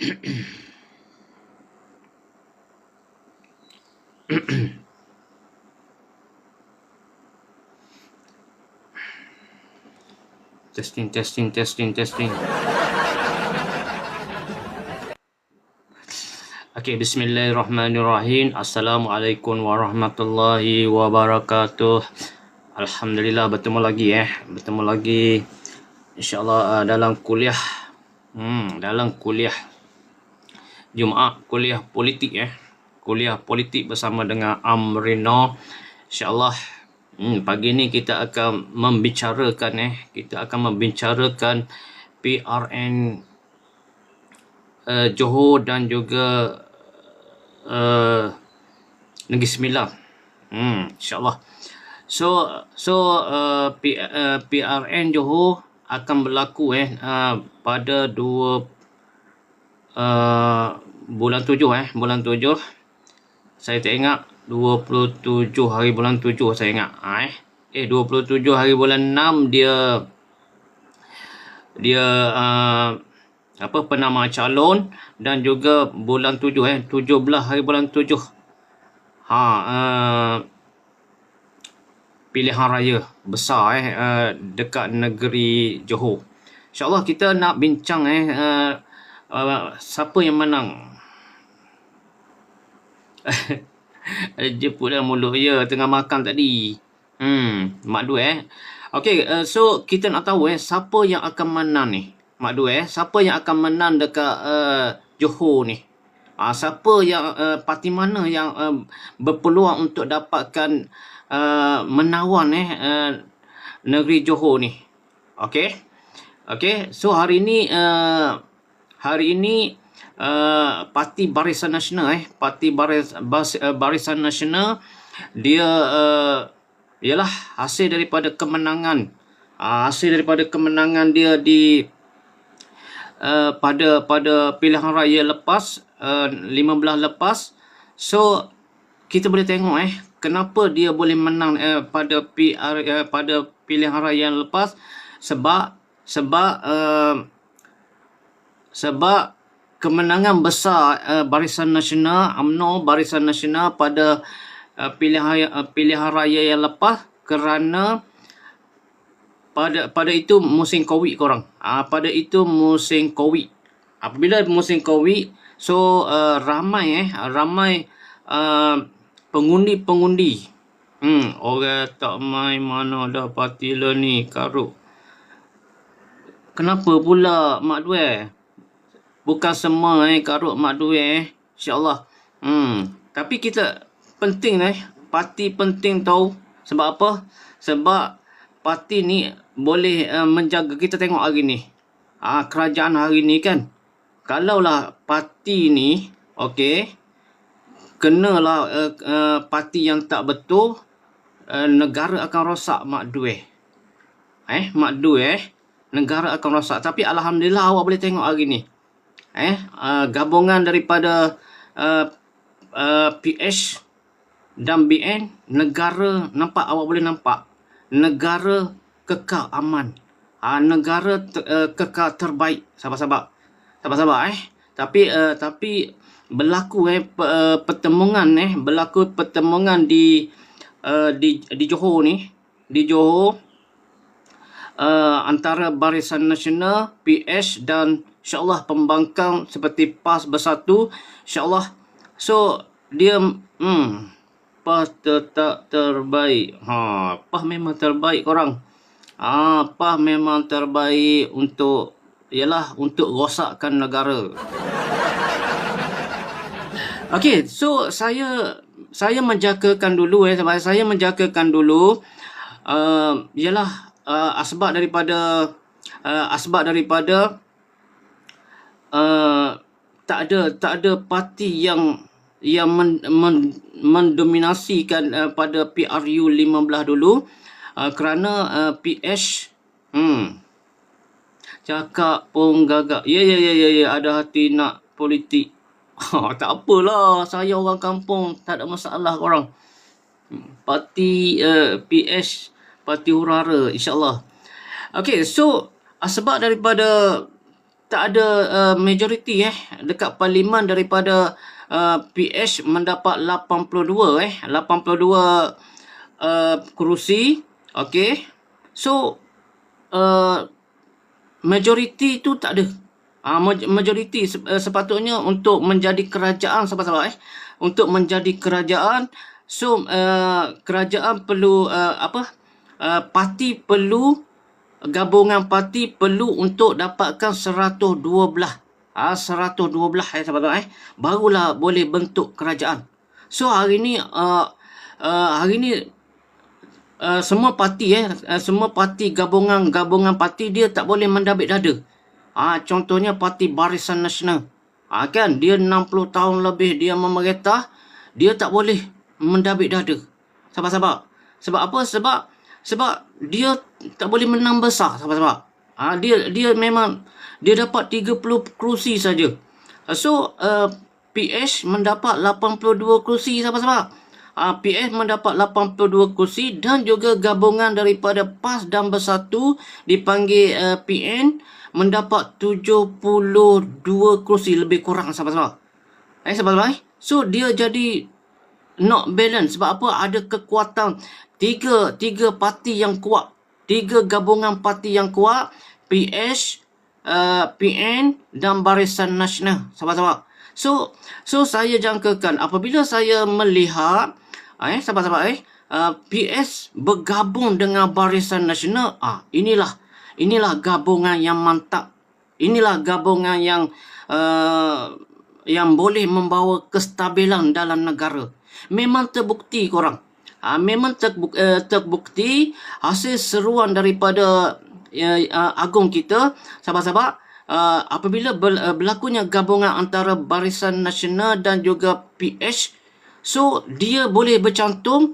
Testing. Okay, bismillahirrahmanirrahim. Assalamualaikum warahmatullahi wabarakatuh. Alhamdulillah bertemu lagi. InsyaAllah dalam kuliah Jumaat, kuliah politik bersama dengan Amrino. InsyaAllah pagi ni kita akan membicarakan PRN Johor dan juga Negeri Sembilan. InsyaAllah. PRN Johor akan berlaku pada bulan 7 saya tak ingat 27 hari bulan 7 saya ingat 27 hari bulan 6 dia penama calon, dan juga bulan 7 17 hari bulan 7 pilihan raya besar dekat negeri Johor. InsyaAllah kita nak bincang siapa yang menang. Jeput dah mulut tengah makan tadi. Mak Dua Okey, so kita nak tahu siapa yang akan menang ni. Mak Dua siapa yang akan menang dekat Johor ni? Siapa yang parti mana yang berpeluang untuk dapatkan menawan negeri Johor ni? Okey, so hari ini Parti Barisan Nasional Barisan Nasional dia ialah hasil daripada kemenangan dia di pada pilihan raya lepas 15 lepas. So kita boleh tengok kenapa dia boleh menang pada pilihan raya yang lepas, sebab kemenangan besar Barisan Nasional UMNO Barisan Nasional pada pilihan raya yang lepas, kerana pada itu musim Covid korang. Pada itu musim Covid. Apabila musim Covid, so ramai pengundi. Orang tak main mana dah parti lah ni karut. Kenapa pula Mak Dua? Bukan semua karut Mak Dua InsyaAllah. Tapi kita penting parti penting tahu. Sebab apa? Sebab parti ni boleh menjaga. Kita tengok hari ni kerajaan hari ni kan, kalaulah parti ni kenalah parti yang tak betul, negara akan rosak Mak Dua. Mak Dua negara akan rosak. Tapi alhamdulillah awak boleh tengok hari ni gabungan daripada PH dan BN, negara awak boleh nampak negara kekal aman. Negara kekal terbaik. Sabar. Tapi berlaku pertemuan di Johor ni, antara Barisan Nasional, PH dan insyaAllah pembangkang seperti PAS Bersatu, insyaAllah. So dia PAS tetap terbaik. PAS memang terbaik korang. PAS memang terbaik untuk rosakkan negara. Okey, so saya menjagakan dulu ialah asbab daripada tak ada parti yang mendominasikan pada PRU 15 dulu, kerana PH cakap pun gagak. Ya, ada hati nak politik. Tak apalah, saya orang kampung, tak ada masalah korang. Parti PH, parti hura-hara, insyaAllah. Okey, so sebab daripada tak ada majoriti dekat parlimen daripada PH mendapat 82 82 kerusi. Okey. So majoriti tu tak ada. Majoriti sepatutnya untuk menjadi kerajaan sahabat-sahabat untuk menjadi kerajaan. So kerajaan perlu parti perlu, gabungan parti perlu untuk dapatkan 112 sahabat-sahabat barulah boleh bentuk kerajaan. So hari ni semua parti semua parti gabungan parti dia tak boleh mendabik dada. Contohnya parti Barisan Nasional. Kan dia 60 tahun lebih dia memerintah, dia tak boleh mendabik dada. Sahabat-sahabat. Sebab apa? Sebab dia tak boleh menang besar, sahabat-sahabat. Dia memang dia dapat 30 kerusi saja. So PH mendapat 82 kerusi, sahabat-sahabat. PH mendapat 82 kerusi dan juga gabungan daripada PAS dan Bersatu dipanggil PN mendapat 72 kerusi, lebih kurang, sahabat-sahabat. Sahabat-sahabat. So dia jadi not balance. Sebab apa? Ada kekuatan tiga parti yang kuat, tiga gabungan parti yang kuat, PH, PN dan Barisan Nasional, sahabat-sahabat. So saya jangkakan apabila saya melihat sahabat-sahabat PS bergabung dengan Barisan Nasional, inilah gabungan yang mantap. Inilah gabungan yang boleh membawa kestabilan dalam negara. Memang terbukti korang. Memang terbukti hasil seruan daripada agung kita, sahabat-sahabat. Apabila berlakunya gabungan antara Barisan Nasional dan juga PH, so dia boleh bercantum,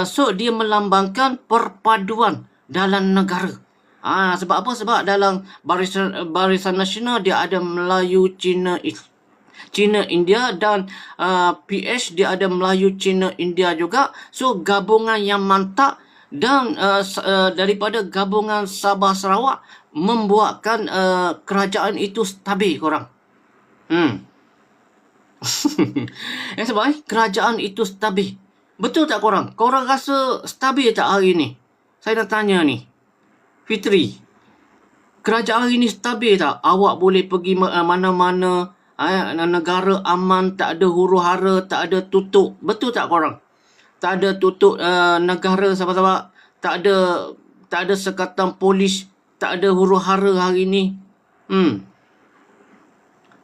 so dia melambangkan perpaduan dalam negara. Sebab apa? Sebab dalam Barisan Nasional dia ada Melayu, Cina, India, dan PH dia ada Melayu, Cina, India juga. So gabungan yang mantap, dan daripada gabungan Sabah Sarawak membuatkan kerajaan itu stabil korang. Sebab kerajaan itu stabil. Betul tak korang? Korang rasa stabil tak hari ni? Saya nak tanya ni, Fitri, kerajaan hari ni stabil tak? Awak boleh pergi mana-mana, negara aman, tak ada huru-hara, tak ada tutup. Betul tak korang? Tak ada tutup negara, sahabat-sahabat. Tak ada sekatan polis, tak ada huru-hara hari ni.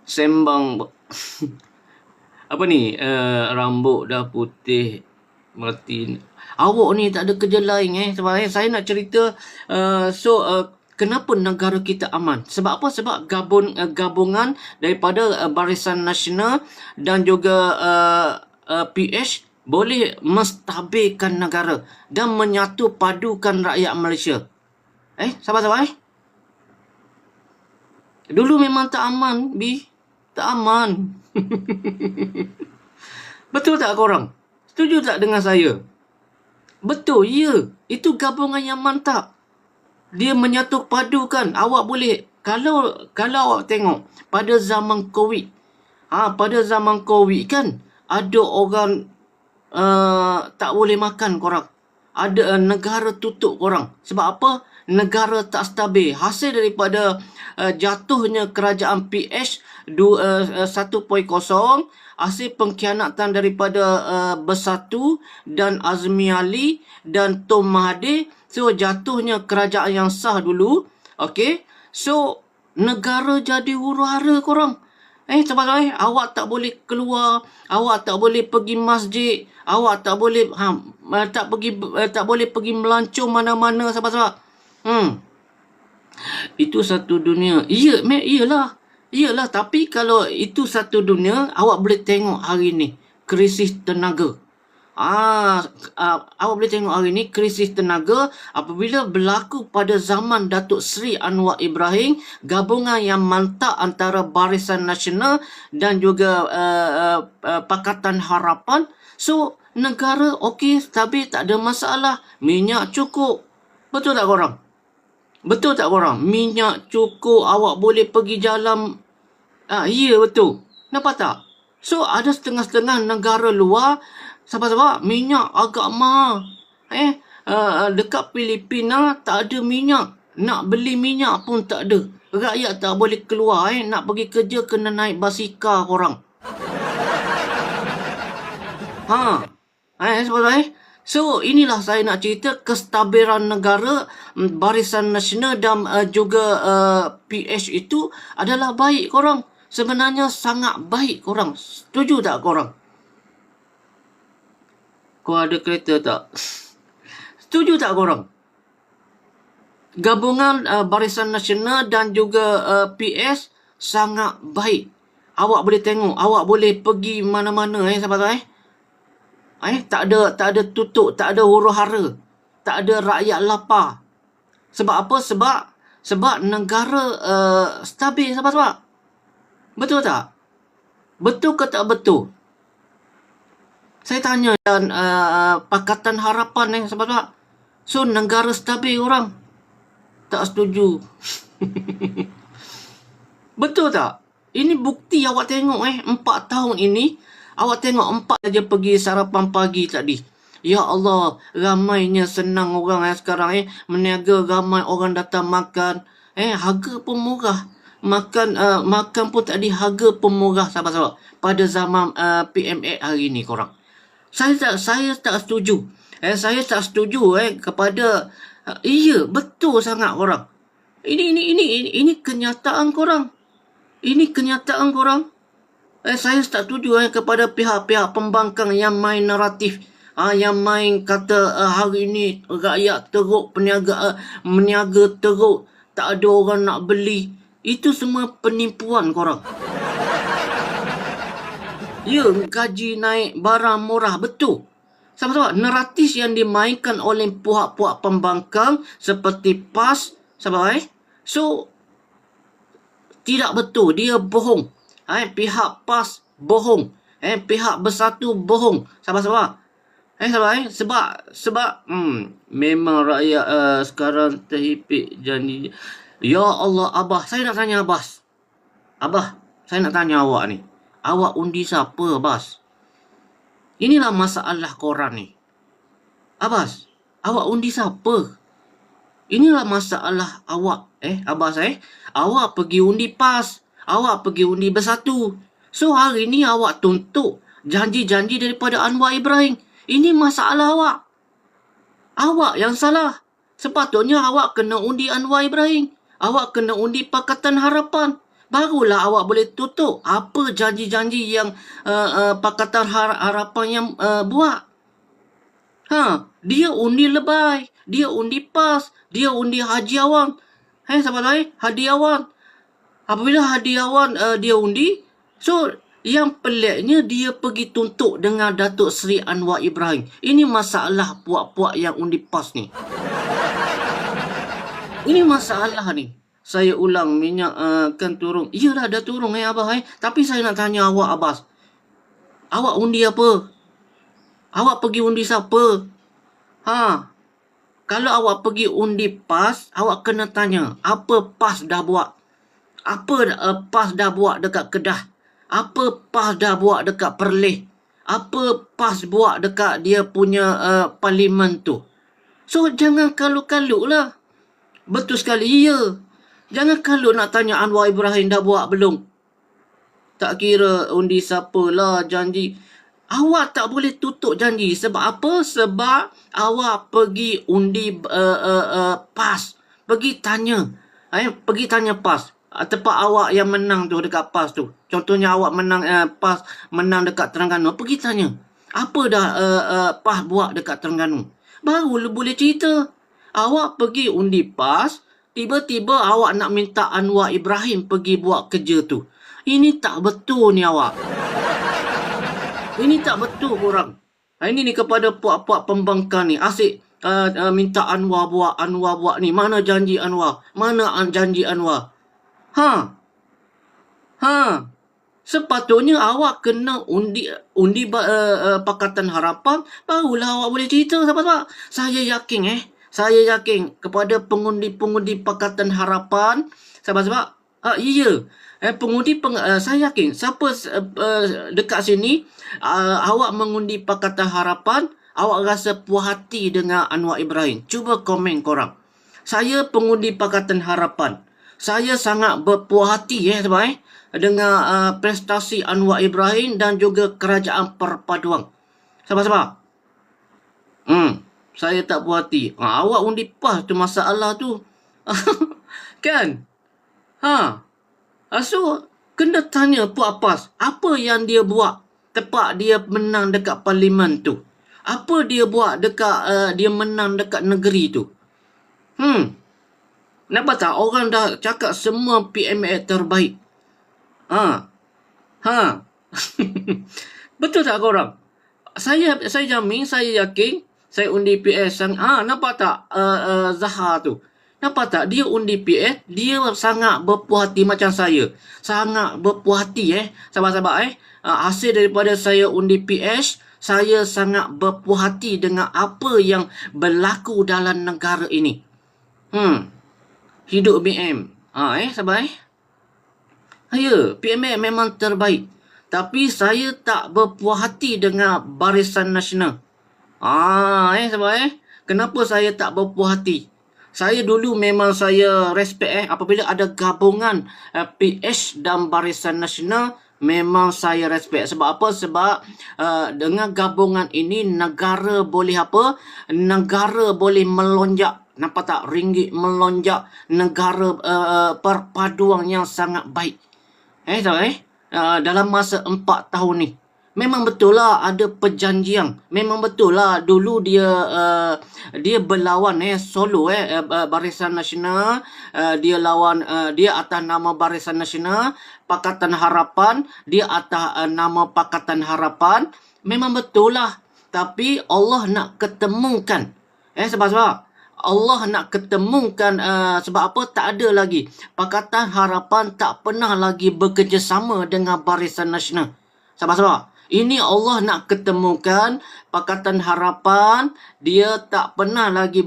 Sembang apa ni, rambut dah putih mati. Awak ni tak ada kerja lain sebab saya nak cerita. Kenapa negara kita aman? Sebab apa? Sebab gabungan daripada Barisan Nasional dan juga PH boleh menstabilkan negara dan menyatu padukan rakyat Malaysia. Sahabat-sahabat, dulu memang tak aman, tak aman. Betul tak korang? Setuju tak dengan saya? Betul, ya. Itu gabungan yang mantap. Dia menyatu padukan. Awak boleh, kalau awak tengok pada zaman COVID, pada zaman COVID kan ada orang tak boleh makan korang. Ada negara tutup korang. Sebab apa? Negara tak stabil. Hasil daripada jatuhnya kerajaan PH 1.0, hasil pengkhianatan daripada Bersatu dan Azmi Ali dan Tun Mahathir. So jatuhnya kerajaan yang sah dulu. Okay. So negara jadi huru-hara korang. Sahabat-sahabat, awak tak boleh keluar, awak tak boleh pergi masjid, awak tak boleh tak boleh pergi melancong mana-mana, sahabat-sahabat. Itu satu dunia. Iyalah, tapi kalau itu satu dunia, awak boleh tengok hari ni krisis tenaga. Awak boleh tengok hari ni krisis tenaga apabila berlaku pada zaman Datuk Seri Anwar Ibrahim, gabungan yang mantap antara Barisan Nasional dan juga Pakatan Harapan. So negara okey, stabil, tak ada masalah, minyak cukup. Betul tak korang? Betul tak korang? Minyak cukup, awak boleh pergi jalan. Ya betul. Nampak tak? So ada setengah-setengah negara luar sebab minyak agak mahal. Dekat Filipina tak ada minyak. Nak beli minyak pun tak ada. Rakyat tak boleh keluar. Nak pergi kerja kena naik basikal korang. Sebab So, inilah saya nak cerita kestabilan negara, Barisan Nasional dan juga PH itu adalah baik korang. Sebenarnya sangat baik korang. Setuju tak korang? Kau ada kereta tak? Setuju tak korang? Gabungan Barisan Nasional dan juga PS sangat baik. Awak boleh tengok, awak boleh pergi mana-mana sahabat. Tak ada tutup, tak ada huru-hara, tak ada rakyat lapar. Sebab apa? Sebab negara stabil, sahabat. Betul tak? Betul ke tak betul? Saya tanya dan Pakatan Harapan sahabat. So negara stabil orang. Tak setuju. Betul tak? Ini bukti awak tengok 4 tahun ini. Awak tengok 4 aja pergi sarapan pagi tadi. Ya Allah, ramainya senang orang sekarang meniaga, ramai orang datang makan. Harga pun murah. Makan pun tadi harga pun murah sahabat-sahabat. Pada zaman PMX hari ni korang. Saya tak setuju. Saya tak setuju kepada iya, betul sangat korang. Ini kenyataan korang. Ini kenyataan korang. Saya tak setuju kepada pihak-pihak pembangkang yang main naratif. Yang main kata hari ini rakyat teruk, meniaga teruk, tak ada orang nak beli. Itu semua penipuan korang. Ya, gaji naik, barang murah, betul. Sahabat-sahabat, naratif yang dimainkan oleh puak-puak pembangkang seperti PAS, sahabat. So, tidak betul, dia bohong. Pihak PAS bohong. Pihak Bersatu bohong. Sahabat-sahabat. Sebab memang rakyat sekarang terhipik janji. Ya Allah, Abah, saya nak tanya Abah. Abah, saya nak tanya awak ni. Awak undi siapa, Abah? Inilah masalah korang ni. Abah, awak undi siapa? Inilah masalah awak. Abah saya. Awak pergi undi PAS. Awak pergi undi Bersatu. So hari ni awak tuntut janji-janji daripada Anwar Ibrahim. Ini masalah awak. Awak yang salah. Sepatutnya awak kena undi Anwar Ibrahim. Awak kena undi Pakatan Harapan. Barulah awak boleh tutup apa janji-janji yang Pakatan Harapan yang buat. Dia undi lebay. Dia undi PAS. Dia undi Haji Awang. Sahabat saya, Haji Awang. Apabila Haji Awang dia undi, so yang peliknya dia pergi tuntut dengan Datuk Seri Anwar Ibrahim. Ini masalah puak-puak yang undi PAS ni. Ini masalah ni. Saya ulang, minyak kan turun. Iyalah dah turun Abah. Tapi saya nak tanya awak, Abah. Awak undi apa? Awak pergi undi siapa? Kalau awak pergi undi PAS, awak kena tanya, apa PAS dah buat? Apa PAS dah buat dekat Kedah? Apa PAS dah buat dekat Perlis? Apa PAS buat dekat dia punya parlimen tu? So, jangan kalut-kalut lah. Betul sekali, ya. Jangan kalut nak tanya Anwar Ibrahim dah buat belum. Tak kira undi siapa lah janji. Awak tak boleh tutup janji. Sebab apa? Sebab awak pergi undi PAS. Pergi tanya. Pergi tanya PAS. Tempat awak yang menang tu dekat PAS tu. Contohnya awak menang PAS menang dekat Terengganu. Pergi tanya. Apa dah PAS buat dekat Terengganu? Baru boleh cerita. Awak pergi undi PAS. Tiba-tiba awak nak minta Anwar Ibrahim pergi buat kerja tu. Ini tak betul ni awak. Ini tak betul korang. Ini ni kepada puak-puak pembangkang ni. Asyik minta Anwar buat ni. Mana janji Anwar? Mana janji Anwar? Sepatutnya awak kena undi Pakatan Harapan. Barulah awak boleh cerita sahabat-sahabat. Saya yakin Saya yakin kepada pengundi-pengundi Pakatan Harapan, sebab iya, saya yakin siapa dekat sini awak mengundi Pakatan Harapan, awak rasa puas hati dengan Anwar Ibrahim. Cuba komen korang. Saya pengundi Pakatan Harapan. Saya sangat berpuas hati dengan prestasi Anwar Ibrahim dan juga Kerajaan Perpaduan. Sabar. Saya tak puas hati. Awak undi PAS tu masalah tu. Kan? So, kena tanya Puak PAS, apa yang dia buat tepat dia menang dekat parlimen tu? Apa dia buat dekat dia menang dekat negeri tu? Nampak tak? Orang dah cakap semua PMA terbaik. Betul tak korang? Saya jamin, saya yakin, saya undi PS. Nampak tak Zahar tu? Nampak tak? Dia undi PS, dia sangat berpuas hati macam saya. Sangat berpuas hati Sabar-sabar hasil daripada saya undi PS, saya sangat berpuas hati dengan apa yang berlaku dalam negara ini. Hidup BM. Sabar Ya, PMA memang terbaik. Tapi saya tak berpuas hati dengan Barisan Nasional. Sabar Kenapa saya tak berpuas hati? Saya dulu memang saya respect apabila ada gabungan PH dan Barisan Nasional, memang saya respect. Sebab apa? Sebab dengan gabungan ini negara boleh apa? Negara boleh melonjak. Nampak tak? Ringgit melonjak. Negara perpaduan yang sangat baik. Dalam masa 4 tahun ni. Memang betul lah ada perjanjian. Memang betul lah dulu dia berlawan solo Barisan Nasional. Dia lawan dia atas nama Barisan Nasional, Pakatan Harapan, dia atas nama Pakatan Harapan. Memang betul lah. Tapi Allah nak ketemukan. Sebab Allah nak ketemukan sebab apa? Tak ada lagi. Pakatan Harapan tak pernah lagi bekerjasama dengan Barisan Nasional. Sabar. Ini Allah nak ketemukan Pakatan Harapan, dia tak pernah lagi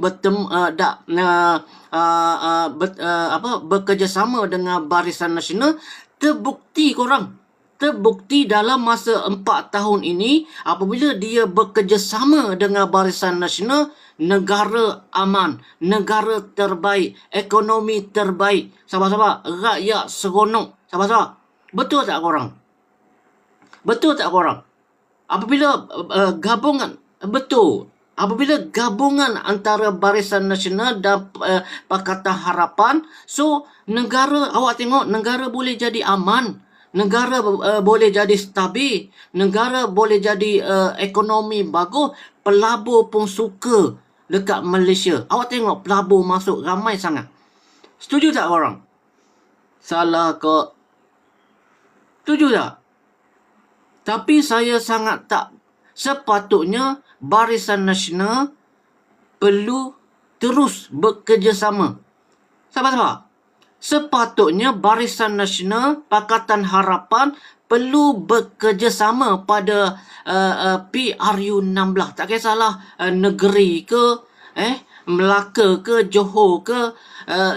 bekerjasama dengan Barisan Nasional. Terbukti korang. Terbukti dalam masa 4 tahun ini, apabila dia bekerjasama dengan Barisan Nasional, negara aman, negara terbaik, ekonomi terbaik. Sabar. Rakyat seronok. Sabar. Betul tak korang? Apabila gabungan, betul. Apabila gabungan antara Barisan Nasional dan Pakatan Harapan, so negara, awak tengok, negara boleh jadi aman. Negara boleh jadi stabil. Negara boleh jadi ekonomi bagus. Pelabur pun suka dekat Malaysia. Awak tengok pelabur masuk ramai sangat. Setuju tak korang? Salah kok. Setuju tak? Tapi saya sangat tak. Sepatutnya Barisan Nasional perlu terus bekerjasama. Sabar. Sepatutnya Barisan Nasional, Pakatan Harapan perlu bekerjasama pada PRU16. Tak kisahlah negeri ke, Melaka ke, Johor ke,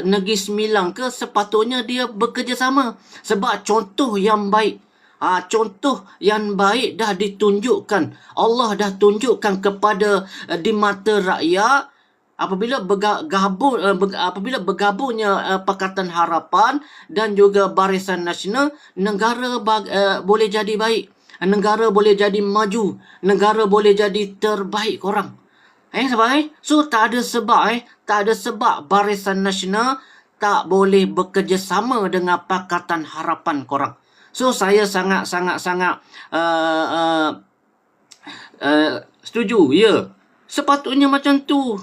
Negeri Sembilan ke, sepatutnya dia bekerjasama. Sebab contoh yang baik. Contoh yang baik dah ditunjukkan. Allah dah tunjukkan kepada di mata rakyat. Apabila bergabungnya Pakatan Harapan dan juga Barisan Nasional, negara boleh jadi baik. Negara boleh jadi maju. Negara boleh jadi terbaik korang. So tak ada sebab Barisan Nasional tak boleh bekerjasama dengan Pakatan Harapan korang. So saya sangat setuju. Ya, sepatutnya macam tu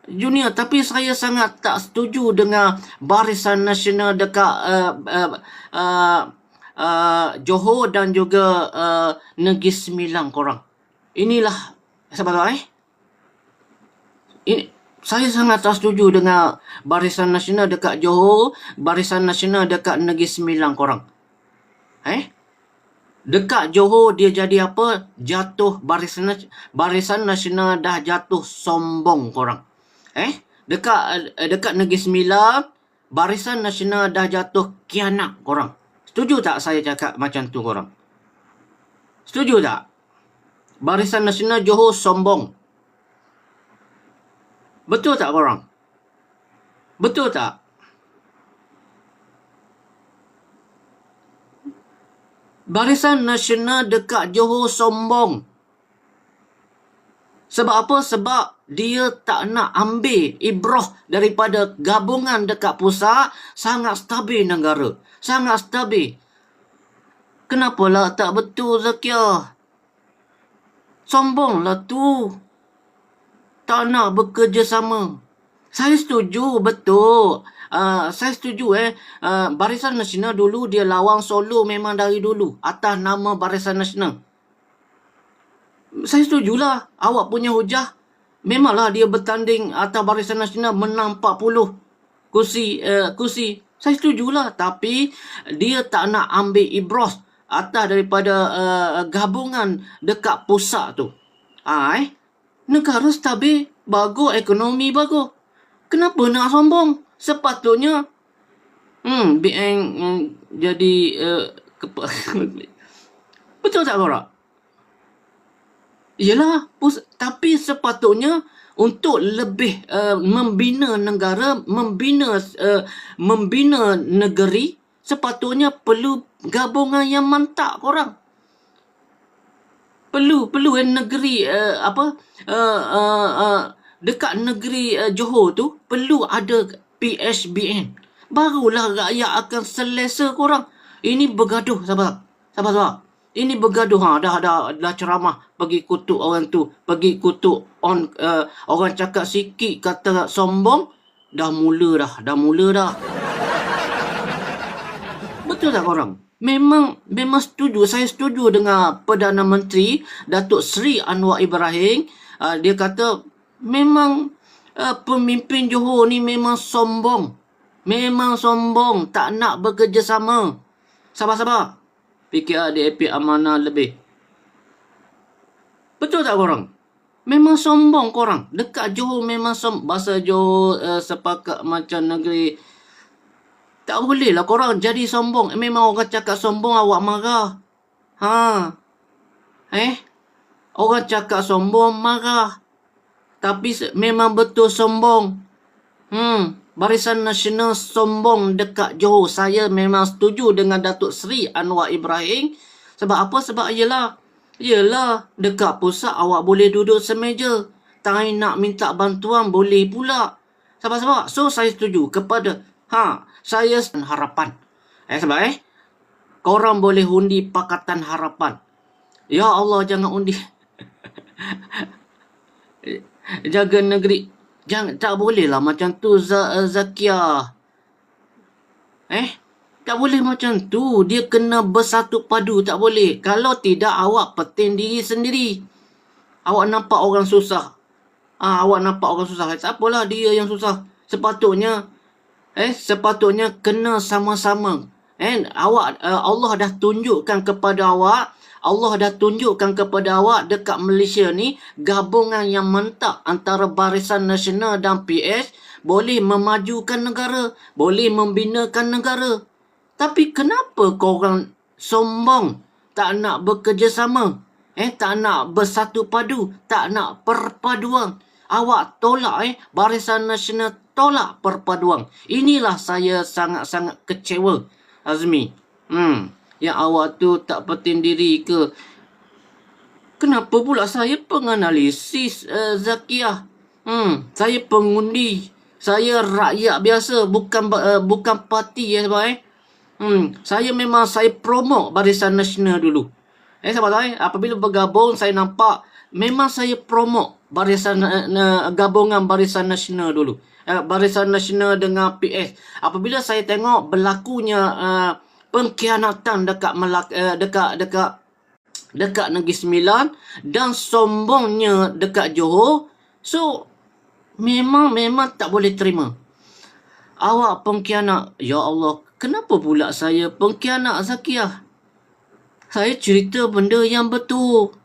Junior. Tapi saya sangat tak setuju dengan Barisan Nasional dekat Johor dan juga Negeri Sembilan korang. Inilah sabar. Saya sangat tak setuju dengan Barisan Nasional dekat Johor, Barisan Nasional dekat Negeri Sembilan korang. Dekat Johor dia jadi apa? Jatuh Barisan Nasional dah jatuh sombong korang. dekat Negeri Sembilan, Barisan Nasional dah jatuh kianat korang. Setuju tak saya cakap macam tu korang? Setuju tak? Barisan Nasional Johor sombong. Betul tak korang? Betul tak? Barisan Nasional dekat Johor sombong. Sebab apa? Sebab dia tak nak ambil ibrah daripada gabungan dekat pusat. Sangat stabil negara. Sangat stabil. Kenapalah tak betul, Zakia? Sombonglah tu. Tak nak bekerjasama. Saya setuju, betul. Saya setuju Barisan Nasional dulu dia lawang solo memang dari dulu. Atas nama Barisan Nasional. Saya setujulah. Awak punya hujah. Memanglah dia bertanding atas Barisan Nasional menang 40 kursi. Saya setujulah. Tapi dia tak nak ambil ibrah atas daripada gabungan dekat pusat tu. Negara stabil. Bagus. Ekonomi bagus. Kenapa nak sombong? Sepatutnya BN jadi betul tak korang? Yelah, tapi sepatutnya untuk lebih membina negara, membina negeri, sepatutnya perlu gabungan yang mantap korang. Perlu negeri dekat negeri Johor tu perlu ada PHBN. Barulah rakyat akan selesa korang. Ini bergaduh sabar. Ini bergaduh dah ceramah pergi kutuk orang tu, pergi kutuk orang cakap sikit kata sombong, dah mula dah. Betul tak korang? Memang setuju. Saya setuju dengan Perdana Menteri Datuk Seri Anwar Ibrahim. Dia kata memang pemimpin Johor ni memang sombong. Memang sombong, tak nak bekerjasama. Sabar. PKR DAP amanah lebih. Betul tak korang? Memang sombong korang. Dekat Johor memang sombong. Bahasa Johor sepakat macam negeri. Tak boleh lah korang jadi sombong. Memang orang cakap sombong awak marah. Orang cakap sombong marah. Tapi memang betul sombong. Barisan Nasional sombong dekat Johor. Saya memang setuju dengan Datuk Seri Anwar Ibrahim. Sebab apa? Sebab Yelah, dekat pusat awak boleh duduk semeja. Tak nak minta bantuan boleh pula. Sabar. So, saya setuju kepada saya harapan. Sebab korang boleh undi Pakatan Harapan. Ya Allah, jangan undi. Jaga negeri. Tak boleh lah macam tu, Zakia. Tak boleh macam tu. Dia kena bersatu padu. Tak boleh. Kalau tidak, awak petin diri sendiri. Awak nampak orang susah. Tak apalah dia yang susah. Sepatutnya kena sama-sama. Allah dah tunjukkan kepada awak. Dekat Malaysia ni gabungan yang mantap antara Barisan Nasional dan PH boleh memajukan negara, boleh membinakan negara. Tapi kenapa korang sombong, tak nak bekerjasama, tak nak bersatu padu, tak nak perpaduan? Awak tolak Barisan Nasional tolak perpaduan. Inilah saya sangat-sangat kecewa, Azmi. Yang awak tu tak penting diri ke? Kenapa pula saya penganalisis, Zakiah? Saya pengundi. Saya rakyat biasa, bukan parti saya promote Barisan Nasional dulu. Apabila bergabung saya nampak memang saya promote gabungan Barisan Nasional dulu. Barisan Nasional dengan PS. Apabila saya tengok berlakunya pengkhianatan dekat Negeri Sembilan dan sombongnya dekat Johor, so memang tak boleh terima. Awak pengkhianat. Ya Allah, kenapa pula saya pengkhianat, Zakiah? Saya cerita benda yang betul.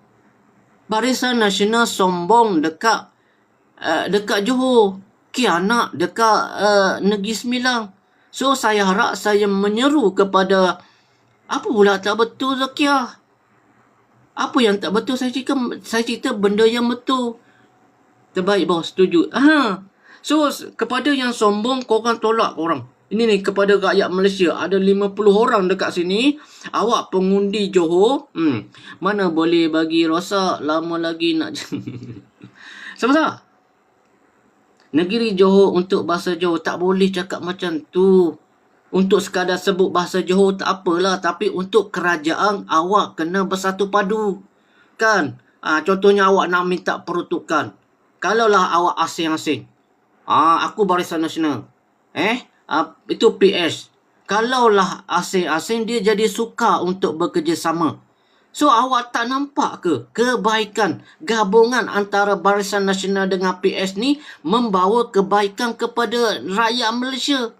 Barisan Nasional sombong dekat Johor. kianak dekat Negeri Sembilan. So, saya harap saya menyeru kepada apa pula tak betul, Zakia? Apa yang tak betul? Saya cerita benda yang betul. Terbaik, bos. Setuju. So, kepada yang sombong, korang tolak korang. Ini ni, kepada rakyat Malaysia. Ada 50 orang dekat sini. Awak pengundi Johor. Mana boleh bagi rosak. Lama lagi nak... Sama-sama. Negeri Johor untuk bahasa Johor. Tak boleh cakap macam tu. Untuk sekadar sebut bahasa Johor tak apalah. Tapi untuk kerajaan, awak kena bersatu padu. Kan? Contohnya awak nak minta peruntukan. Kalaulah awak asing-asing. Aku Barisan Nasional. Itu PS. Kalaulah asing-asing, dia jadi suka untuk bekerjasama. So, awak tak nampak ke kebaikan gabungan antara Barisan Nasional dengan PS ni membawa kebaikan kepada rakyat Malaysia?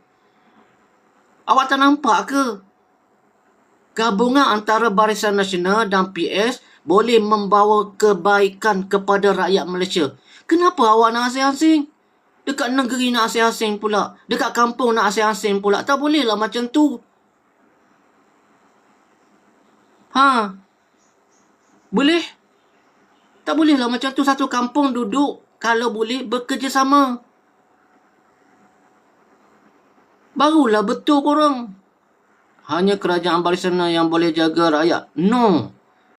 Awak tak nampak ke? Gabungan antara Barisan Nasional dan PS boleh membawa kebaikan kepada rakyat Malaysia. Kenapa awak nak asing-asing? Dekat negeri nak asing-asing pula. Dekat kampung nak asing-asing pula. Tak bolehlah macam tu. Boleh? Tak bolehlah macam tu. Satu kampung duduk, kalau boleh, bekerjasama. Barulah betul korang. Hanya kerajaan Barisan Nasional yang boleh jaga rakyat. No.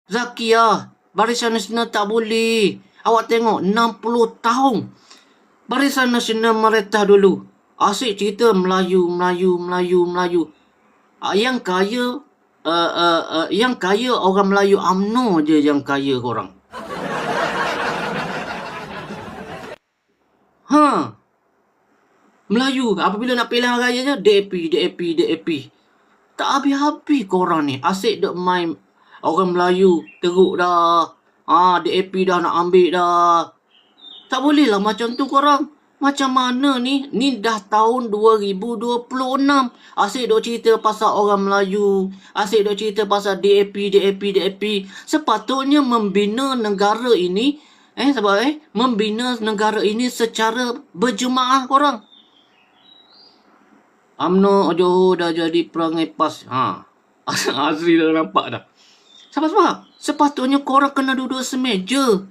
Zakia, Barisan Nasional tak boleh. Awak tengok, 60 tahun. Barisan Nasional meretah dulu. Asyik cerita Melayu. Yang kaya orang Melayu UMNO je yang kaya korang. Melayu, apabila nak pilihan raya je, DAP. Tak habis-habis korang ni. Asyik duk main orang Melayu. Teruk dah. DAP dah nak ambil dah. Tak boleh lah macam tu korang. Macam mana ni? Ni dah tahun 2026. Asyik duk cerita pasal orang Melayu. Asyik duk cerita pasal DAP. Sepatutnya membina negara ini. Membina negara ini secara berjemaah korang. UMNO Johor dah jadi perangai PAS. Asli dah nampak dah. Sabar. Sepatutnya korang kena duduk semeja.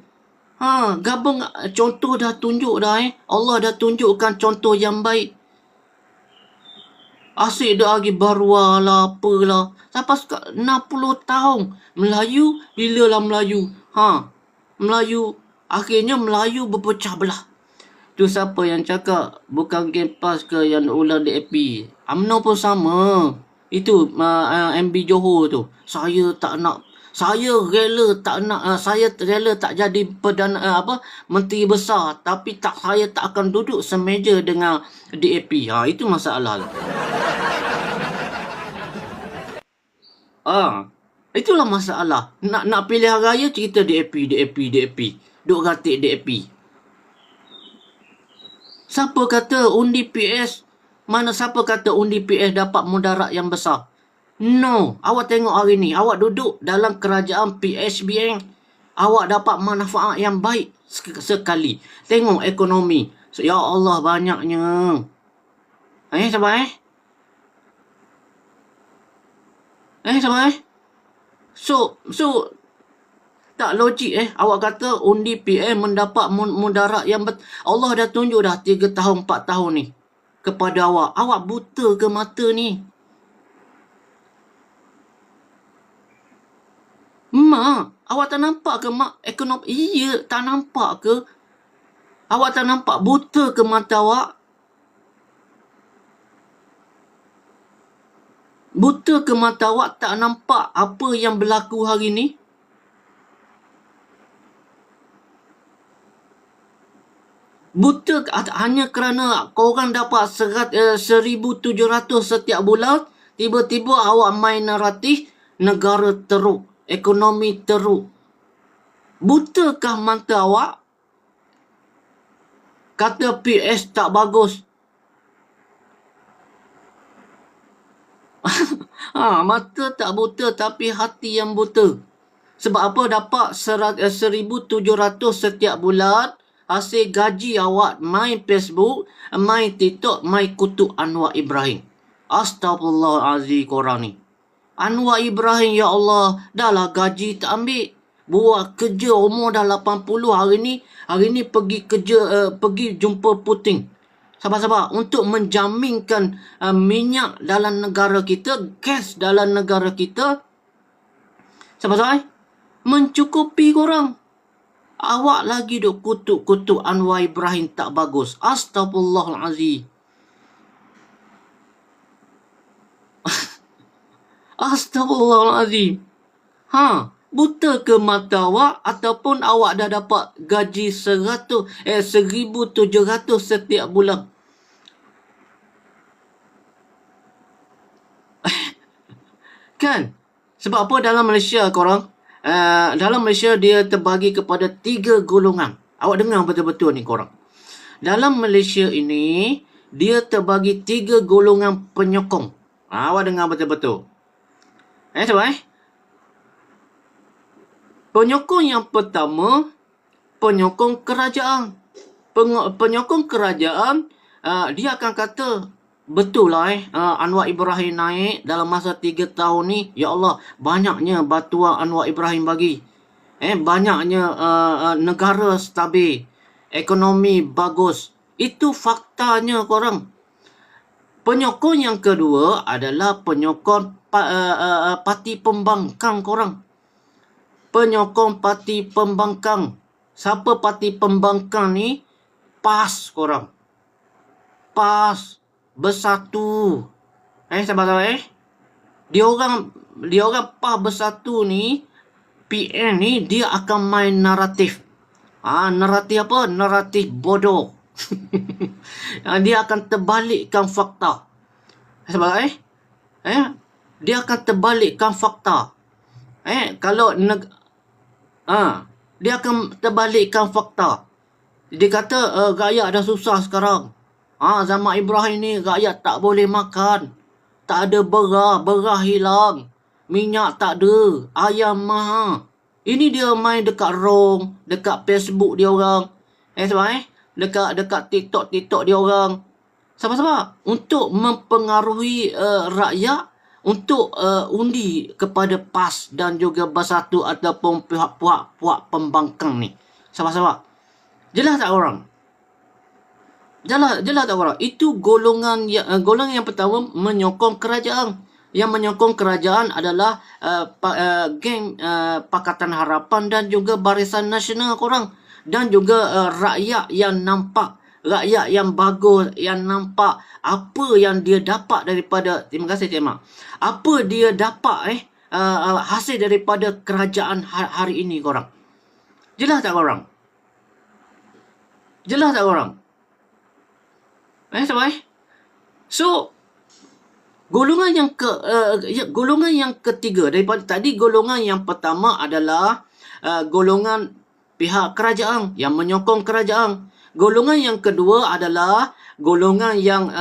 Gabung, contoh dah tunjuk dah. Allah dah tunjukkan contoh yang baik. Asyik dah lagi baruah lah, apalah. Sampai 60 tahun. Melayu, bilalah Melayu. Melayu. Akhirnya Melayu berpecah belah. Tu siapa yang cakap bukan game pass ke yang ulang DAP? UMNO pun sama. Itu MB Johor tu. Saya rela tak jadi menteri besar, tapi saya tak akan duduk semeja dengan DAP. Itu masalah. Itulah masalah. Nak pilihan raya cerita DAP. Duk ratik DAP. Siapa kata undi PS? Siapa kata undi PS dapat mudarat yang besar? No. Awak tengok hari ni. Awak duduk dalam kerajaan PHBN. Awak dapat manfaat yang baik sekali. Tengok ekonomi. Ya Allah, banyaknya. Sabar. Sabar. So, tak logik awak kata undi PM mendapat mudarat yang Allah dah tunjuk dah 3 tahun 4 tahun ni kepada awak. Awak buta ke mata ni? Mak, awak tak nampak ke ekonomi? Iya, tak nampak ke? Awak tak nampak buta ke mata awak? Buta ke mata awak tak nampak apa yang berlaku hari ni? Buta hanya kerana korang dapat 1,700 setiap bulan, tiba-tiba awak main naratif negara teruk, ekonomi teruk. Butakah mata awak? Kata PS tak bagus. Mata tak buta tapi hati yang buta. Sebab apa dapat 1,700 setiap bulan, hasil gaji awak main Facebook, main TikTok, main kutuk Anwar Ibrahim. Astagfirullahalazim korang ni. Anwar Ibrahim, ya Allah, dah lah gaji tak ambil. Buat kerja umur dah 80 hari ni pergi kerja, pergi jumpa Putin. Sabar-sabar, untuk menjaminkan minyak dalam negara kita, gas dalam negara kita. Sabar-sabar, mencukupi korang. Awak lagi duk kutuk-kutuk Anwar Ibrahim tak bagus. Astagfirullahalazim. Astagfirullahalazim. Buta ke mata awak ataupun awak dah dapat gaji 1,700 setiap bulan? Kan? Sebab apa dalam Malaysia korang? Dalam Malaysia dia terbagi kepada 3 golongan. Awak dengar betul-betul ni korang. Dalam Malaysia ini dia terbagi 3 golongan penyokong. Awak dengar betul-betul. Sebab penyokong yang pertama, penyokong kerajaan. Penyokong kerajaan, dia akan kata, betul lah Anwar Ibrahim naik dalam masa 3 tahun ni. Ya Allah, banyaknya bantuan Anwar Ibrahim bagi. Banyaknya negara stabil. Ekonomi bagus. Itu faktanya korang. Penyokong yang kedua adalah penyokong parti pembangkang korang. Penyokong parti pembangkang. Siapa parti pembangkang ni? PAS korang. PAS. Bersatu. Sabar-sabar Dia orang PAS Bersatu ni, PN ni, dia akan main naratif. Naratif apa? Naratif bodoh. Dia akan terbalikkan fakta. Sabar dia akan terbalikkan fakta. Kalau dia akan terbalikkan fakta. Dia kata rakyat dah susah sekarang. Zaman Ibrahim ni rakyat tak boleh makan. Tak ada beras hilang. Minyak tak ada, ayam mahal. Ini dia main dekat Rong, dekat Facebook dia orang. Dekat TikTok dia orang. Sabar-sabar. Untuk mempengaruhi rakyat, untuk undi kepada PAS dan juga Bersatu ataupun pihak-pihak pembangkang ni. Sabar-sabar. Jelas tak orang? Jelas tak orang? Itu golongan yang pertama menyokong kerajaan. Yang menyokong kerajaan adalah geng Pakatan Harapan dan juga Barisan Nasional korang. Dan juga rakyat yang nampak, rakyat yang bagus, yang nampak apa yang dia dapat daripada, terima kasih Cik Mak, apa dia dapat hasil daripada kerajaan hari ini korang. Jelas tak korang? Jelas tak korang? Sabar So golongan yang ketiga daripada tadi, golongan yang pertama adalah golongan pihak kerajaan yang menyokong kerajaan. Golongan yang kedua adalah golongan yang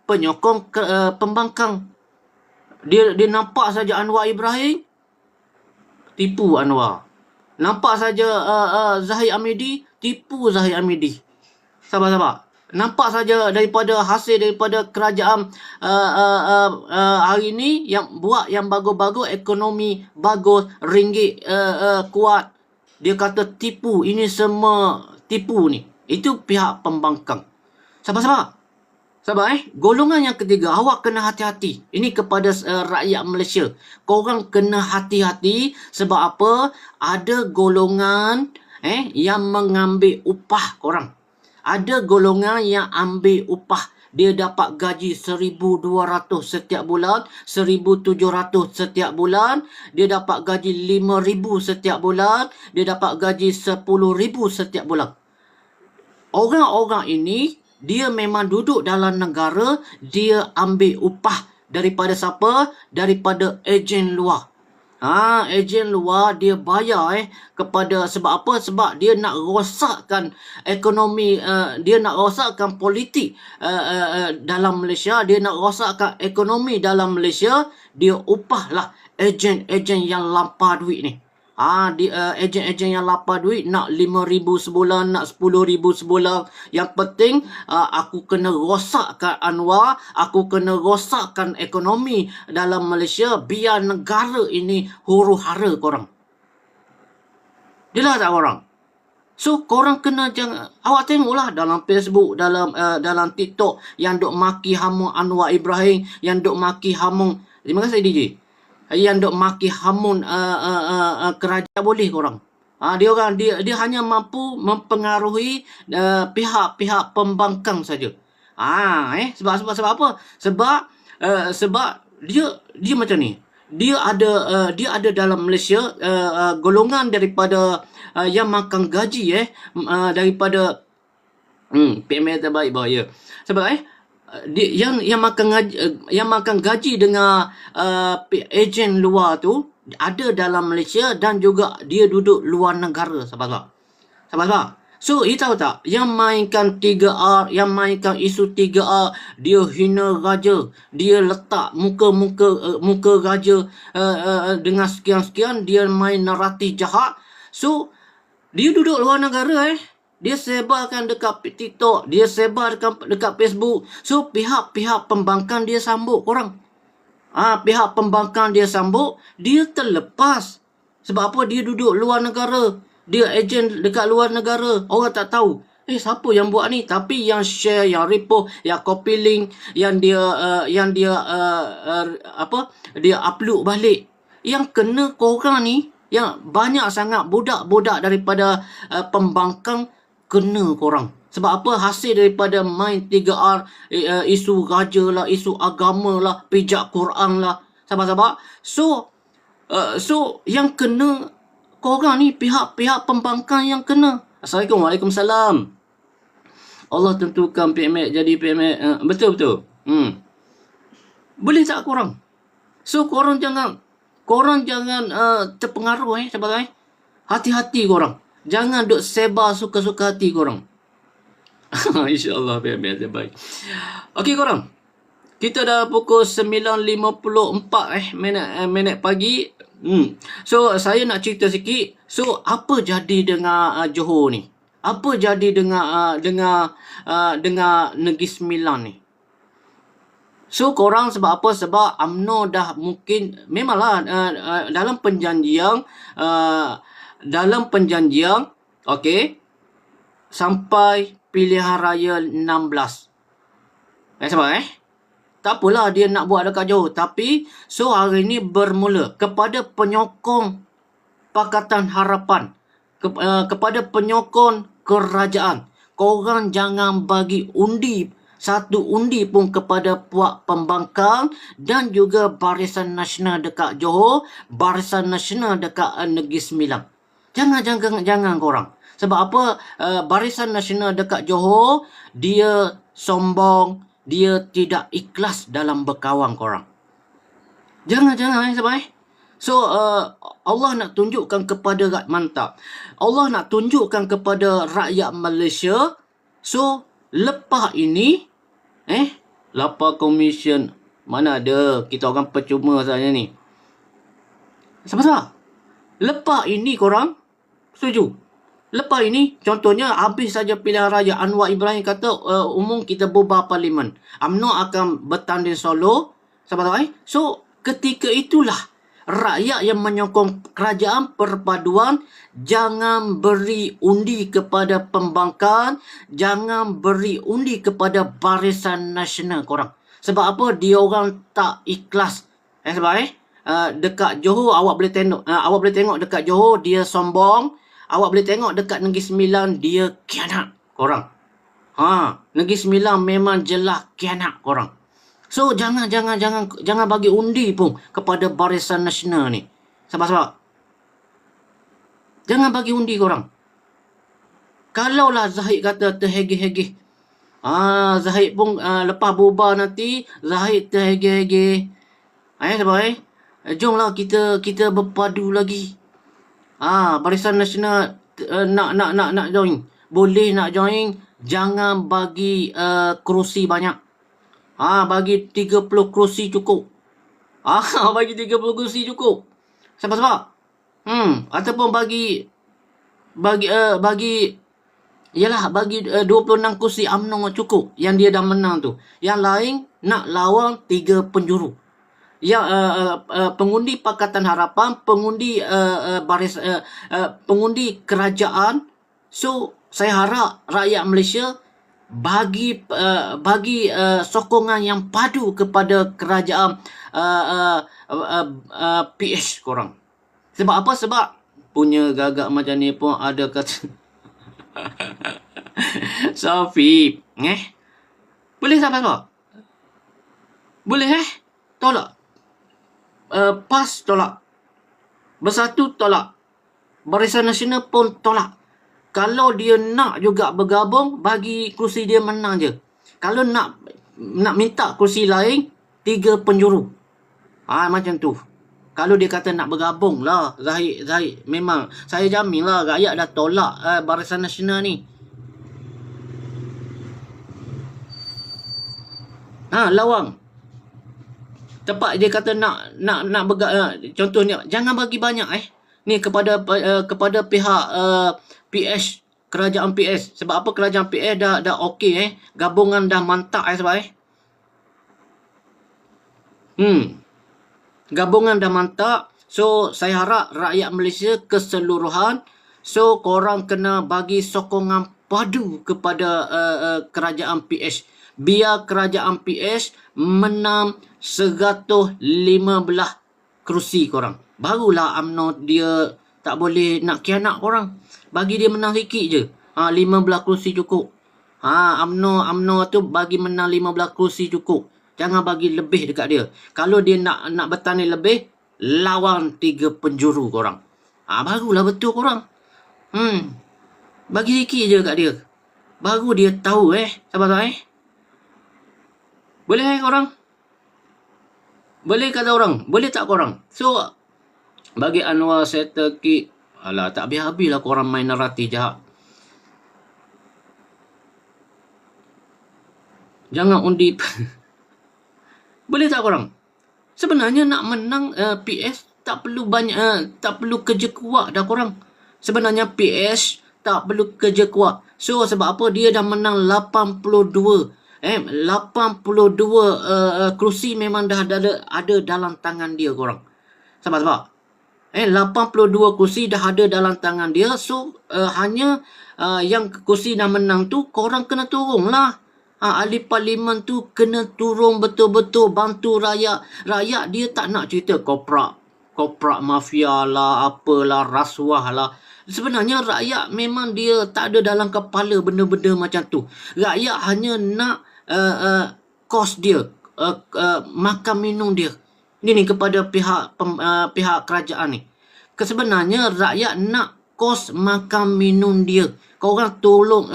penyokong pembangkang. Dia nampak saja Anwar Ibrahim, tipu Anwar. Nampak saja Zahid Hamidi, tipu Zahid Hamidi. Sabar-sabar. Nampak saja daripada hasil daripada kerajaan hari ni yang buat yang bagus-bagus, ekonomi bagus, ringgit kuat. Dia kata tipu, ini semua tipu ni. Itu pihak pembangkang. Sabar-sabar. Golongan yang ketiga, awak kena hati-hati. Ini kepada rakyat Malaysia. Korang kena hati-hati sebab apa? Ada golongan yang mengambil upah korang. Ada golongan yang ambil upah. Dia dapat gaji 1,200 setiap bulan, 1,700 setiap bulan. Dia dapat gaji 5,000 setiap bulan. Dia dapat gaji 10,000 setiap bulan. Orang-orang ini, dia memang duduk dalam negara, dia ambil upah daripada siapa? Daripada ejen luar. Ejen luar dia bayar kepada, sebab apa? Sebab dia nak rosakkan ekonomi, dia nak rosakkan politik dalam Malaysia, dia nak rosakkan ekonomi dalam Malaysia. Dia upahlah ejen-ejen yang lampar duit ni. Ejen-ejen yang lapar duit nak 5,000 sebulan, nak 10,000 sebulan. Yang penting aku kena rosakkan Anwar, aku kena rosakkan ekonomi dalam Malaysia biar negara ini huru-hara korang. Jelas tak korang? So korang kena jangan, awak tengoklah dalam Facebook, dalam TikTok yang duk maki hamun Anwar Ibrahim, yang duk maki hamun, terima kasih DJ, yang duk maki hamun kerajaan, boleh korang. Dia hanya mampu mempengaruhi pihak-pihak pembangkang saja. Sebab apa? Sebab dia macam ni. Dia ada dalam Malaysia golongan daripada yang makan gaji daripada PMA terbaik bawah ya. Sebab dia yang makan gaji dengan ejen luar tu ada dalam Malaysia dan juga dia duduk luar negara, sahabat-sahabat. So, tahu tak, yang mainkan 3R, yang mainkan isu 3R, dia hina raja, dia letak muka raja dengan sekian-sekian, dia main naratif jahat. So, dia duduk luar negara dia sebarkan dekat TikTok, dia sebar dekat Facebook. So, pihak-pihak pembangkang dia sambut korang. Pihak pembangkang dia sambut, dia terlepas. Sebab apa? Dia duduk luar negara. Dia ejen dekat luar negara. Orang tak tahu. Siapa yang buat ni? Tapi yang share, yang repost, yang copy link, yang dia dia upload balik. Yang kena korang ni, yang banyak sangat budak-budak daripada pembangkang kena korang. Sebab apa? Hasil daripada main 3R, isu raja lah, isu agama lah, pijak Quran lah, sahabat-sahabat. So yang kena korang ni, pihak-pihak pembangkang yang kena. Assalamualaikum. Waalaikumsalam. Allah tentukan PMX jadi PMX. Betul-betul. Boleh tak korang? So korang jangan terpengaruh sahabat. Hati-hati korang. Jangan duk sebar suka-suka hati korang. InsyaAllah PMX terbaik. Okey korang. Kita dah pukul 9.54 minit pagi. So saya nak cerita sikit. So apa jadi dengan Johor ni? Apa jadi dengan Negeri Sembilan ni? So korang sebab apa? Sebab UMNO dah mungkin memanglah dalam perjanjian okey, sampai pilihan raya 16. Sebab tak apalah dia nak buat dekat Johor. Tapi, so hari ni bermula kepada penyokong Pakatan Harapan, kepada penyokong kerajaan. Korang jangan bagi satu undi pun kepada puak pembangkang dan juga Barisan Nasional dekat Johor, Barisan Nasional dekat Negeri Sembilan. Jangan korang. Sebab apa? Barisan Nasional dekat Johor, dia sombong, dia tidak ikhlas dalam berkawan korang. Jangan sebab so Allah nak tunjukkan kepada rakyat mantap. Allah nak tunjukkan kepada rakyat Malaysia. So lepas ini lapar komisen mana ada, kita orang percuma saja ni. Sama-sama. Lepas ini korang setuju? Lepas ini, contohnya habis saja pilihan raya, Anwar Ibrahim kata umum kita bubar parlimen. UMNO akan bertanding solo. Sahabat-sahabat. So, ketika itulah rakyat yang menyokong kerajaan perpaduan jangan beri undi kepada pembangkang, jangan beri undi kepada Barisan Nasional korang. Sebab apa? Dia orang tak ikhlas. Sebab dekat Johor awak boleh tengok dekat Johor dia sombong. Awak boleh tengok dekat Negeri Sembilan dia kianat korang. Negeri Sembilan memang jelas kianat korang. So jangan bagi undi pun kepada Barisan Nasional ni. Sebab jangan bagi undi korang. Kalaulah Zahid kata terhege-hege. Zahid pun lepas bubar nanti Zahid terhege-hege. Sebab jomlah kita berpadu lagi. Barisan Nasional nak join. Boleh nak join, jangan bagi kerusi banyak. Bagi 30 kerusi cukup. Bagi 30 kerusi cukup. Sebab Ataupun bagi yalah, bagi 26 kursi UMNO cukup yang dia dah menang tu. Yang lain nak lawan 3 penjuru. Yang pengundi Pakatan Harapan, pengundi pengundi kerajaan. So saya harap rakyat Malaysia bagi sokongan yang padu kepada kerajaan PH korang. Sebab apa? Sebab punya gagak macam ni pun ada kata Sofi, boleh sampai tak? Boleh tolak. PAS tolak. Bersatu tolak. Barisan Nasional pun tolak. Kalau dia nak juga bergabung, bagi kerusi dia menang je. Kalau nak minta kerusi lain, 3 penjuru. Macam tu. Kalau dia kata nak bergabung lah, Zahid, memang saya jamin lah rakyat dah tolak Barisan Nasional ni. Lawang. Tepat dia kata nak bergabung. Contohnya, jangan bagi banyak ni kepada pihak PS, kerajaan PS. Sebab apa? Kerajaan PS dah okey gabungan dah mantap sebab gabungan dah mantap. So saya harap rakyat Malaysia keseluruhan, so korang kena bagi sokongan padu kepada kerajaan PS. Biar kerajaan PS menang 115 kerusi korang. Barulah UMNO dia tak boleh nak khianat korang. Bagi dia menang sikit je. 15 kerusi cukup. UMNO tu bagi menang 15 kerusi cukup. Jangan bagi lebih dekat dia. Kalau dia nak bertanding lebih, lawan 3 penjuru korang. Barulah betul korang. Bagi sikit je dekat dia. Baru dia tahu sabar-sabar Boleh korang? Boleh kata orang? Boleh tak korang? So, bagi Anwar settle kit. Alah, tak habis-habis lah korang main naratif jahat. Jangan undi. Boleh tak korang? Sebenarnya nak menang PS tak perlu banyak, tak perlu kerja kuat dah korang. Sebenarnya PS tak perlu kerja kuat. So sebab apa? Dia dah menang 82. 82 kerusi memang dah ada dalam tangan dia korang. Sebab 82 kerusi dah ada dalam tangan dia. So hanya yang kerusi dah menang tu korang kena turun lah. Ahli parlimen tu kena turun betul-betul bantu rakyat. Rakyat dia tak nak cerita koprak mafia lah, apalah, rasuah lah. Sebenarnya rakyat memang dia tak ada dalam kepala benda-benda macam tu. Rakyat hanya nak kos dia, makan minum dia. Ini kepada pihak kerajaan ni. Sebenarnya rakyat nak kos makan minum dia. Korang tolong,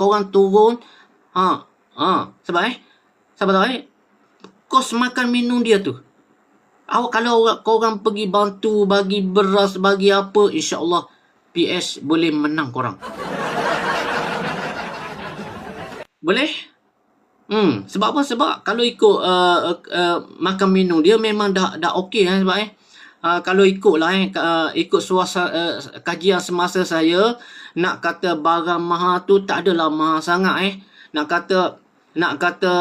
korang turun. Sebab kos makan minum dia tu. Kalau korang pergi bantu, bagi beras, bagi apa, insya-Allah PS boleh menang korang. Boleh? Sebab apa? Sebab kalau ikut makan minum dia memang dah okey sebab kalau ikutlah ikut suasana kajian semasa saya, nak kata barang mahal tu tak adalah mahal sangat Nak kata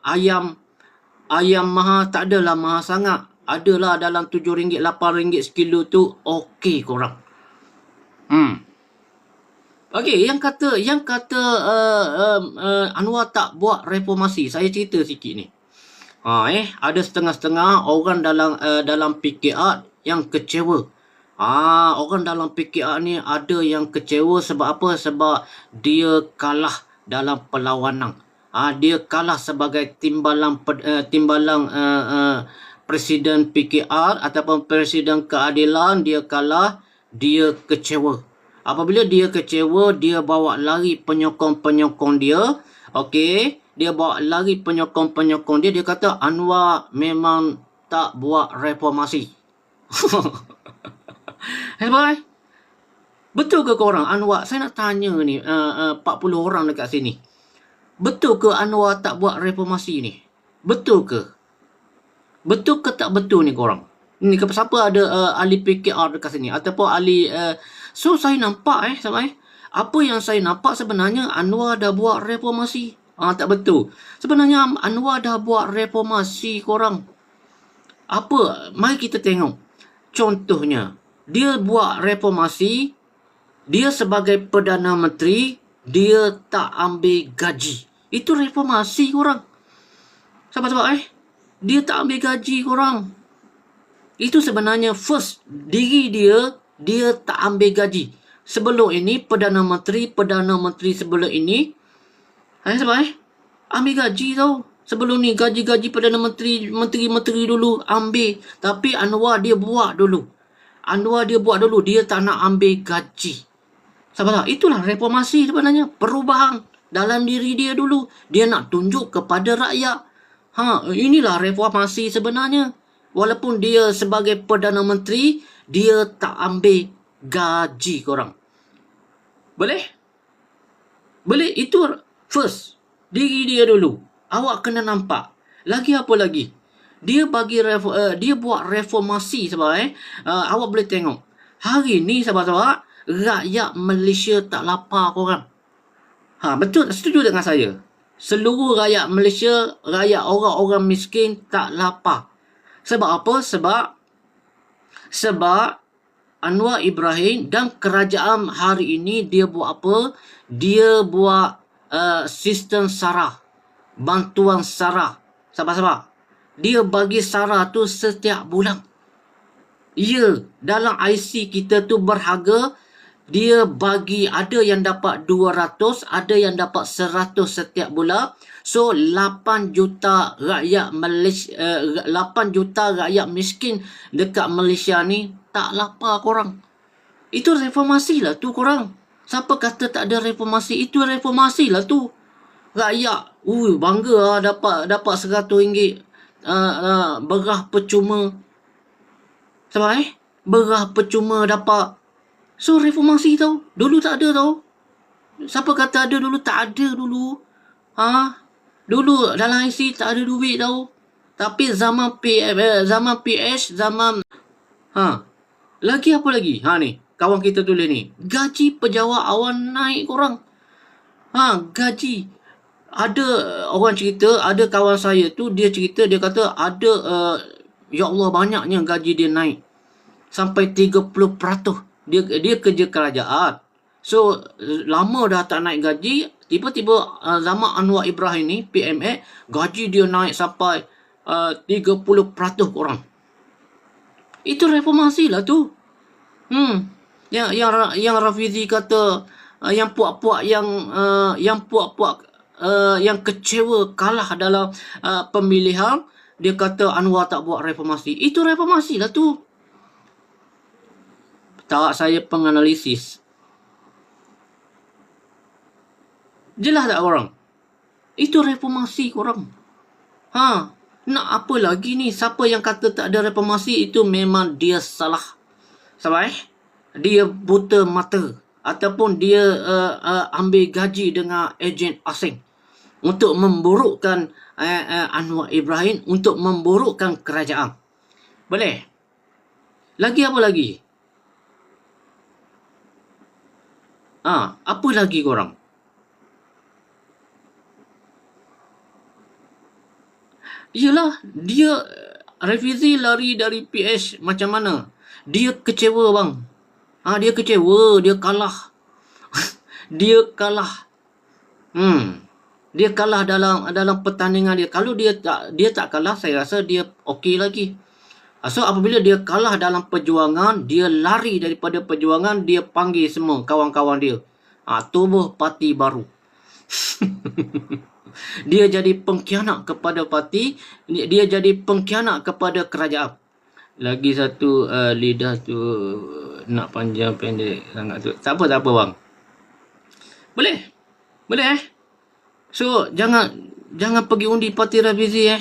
ayam mahal tak adalah mahal sangat. Adalah dalam RM7, RM8 sekilo tu okey korang. Okey, yang kata Anwar tak buat reformasi. Saya cerita sikit ni. Ada setengah-setengah orang dalam PKR yang kecewa. Orang dalam PKR ni ada yang kecewa sebab apa? Sebab dia kalah dalam perlawanan. Dia kalah sebagai timbalan Presiden PKR ataupun Presiden Keadilan. Dia kalah, dia kecewa. Apabila dia kecewa, dia bawa lari penyokong-penyokong dia. Okey, dia bawa lari penyokong-penyokong dia. Dia kata Anwar memang tak buat reformasi. Betul ke korang Anwar? Saya nak tanya ni 40 orang dekat sini. Betul ke Anwar tak buat reformasi ni? Betul ke? Betul ke tak betul ni korang? Ni siapa ada ahli PKR dekat sini ataupun ahli so saya nampak sampai apa yang saya nampak sebenarnya Anwar dah buat reformasi. Tak betul. Sebenarnya Anwar dah buat reformasi korang. Apa? Mari kita tengok. Contohnya, dia buat reformasi, dia sebagai Perdana Menteri, dia tak ambil gaji. Itu reformasi korang. Sahabat-sahabat dia tak ambil gaji korang. Itu sebenarnya first diri dia tak ambil gaji. Sebelum ini Perdana Menteri sebelum ini ambil gaji tau. Sebelum ni gaji-gaji Perdana Menteri dulu ambil. Tapi Anwar dia buat dulu. Dia tak nak ambil gaji. Sahabat, itulah reformasi sebenarnya. Perubahan dalam diri dia dulu. Dia nak tunjuk kepada rakyat. Inilah reformasi sebenarnya. Walaupun dia sebagai Perdana Menteri, dia tak ambil gaji korang. Boleh? Boleh? Itu first. Diri dia dulu. Awak kena nampak. Lagi apa lagi? Dia buat reformasi sebab awak boleh tengok. Hari ni sahabat-sahabat, rakyat Malaysia tak lapar korang. Betul, setuju dengan saya. Seluruh rakyat Malaysia, rakyat orang-orang miskin tak lapar. Sebab apa? Sebab Anwar Ibrahim dan kerajaan hari ini dia buat apa? Dia buat sistem SARA. Bantuan SARA. Sahabat-sahabat. Dia bagi SARA tu setiap bulan. Ya, dalam IC kita tu berharga, dia bagi ada yang dapat 200, ada yang dapat 100 setiap bulan. So 8 juta rakyat Malaysia, 8 juta rakyat miskin dekat Malaysia ni tak lapar korang. Itu reformasi lah tu korang. Siapa kata tak ada reformasi? Itu reformasi lah tu. Rakyat bangga dapat RM100 berah percuma. Sebab berah percuma dapat. So reformasi tau. Dulu tak ada tau. Siapa kata ada dulu? Tak ada dulu. Dulu dalam IC tak ada duit tau. Tapi zaman PH, zaman lagi apa lagi? Ni kawan kita tulis ni. Gaji pejabat awal naik korang. Gaji. Ada orang cerita, ada kawan saya tu dia cerita, dia kata ada ya Allah banyaknya gaji dia naik. Sampai 30%. Dia kerja kerajaan. So lama dah tak naik gaji, tiba-tiba zaman Anwar Ibrahim ni PMA, gaji dia naik sampai 30% korang. Itu reformasi lah tu. Yang Rafizi kata yang puak-puak yang kecewa kalah dalam pemilihan, dia kata Anwar tak buat reformasi. Itu reformasi lah tu. Tak, saya penganalisis. Jelas tak korang? Itu reformasi korang. Nak apa lagi ni? Siapa yang kata tak ada reformasi, itu memang dia salah. Sebab dia buta mata. Ataupun dia ambil gaji dengan ejen asing. Untuk memburukkan Anwar Ibrahim. Untuk memburukkan kerajaan. Boleh? Lagi apa lagi? Apa lagi korang? Yelah, dia Rafizi lari dari PH macam mana? Dia kecewa bang. Dia kecewa, dia kalah. Dia kalah. Dia kalah dalam pertandingan dia. Kalau dia tak kalah, saya rasa dia okey lagi. So apabila dia kalah dalam perjuangan, dia lari daripada perjuangan, dia panggil semua kawan-kawan dia. Tubuh parti baru. Dia jadi pengkhianat kepada parti, dia jadi pengkhianat kepada kerajaan. Lagi satu lidah tu nak panjang pendek sangat tu. Tak apa bang. Boleh So jangan pergi undi parti Rafizi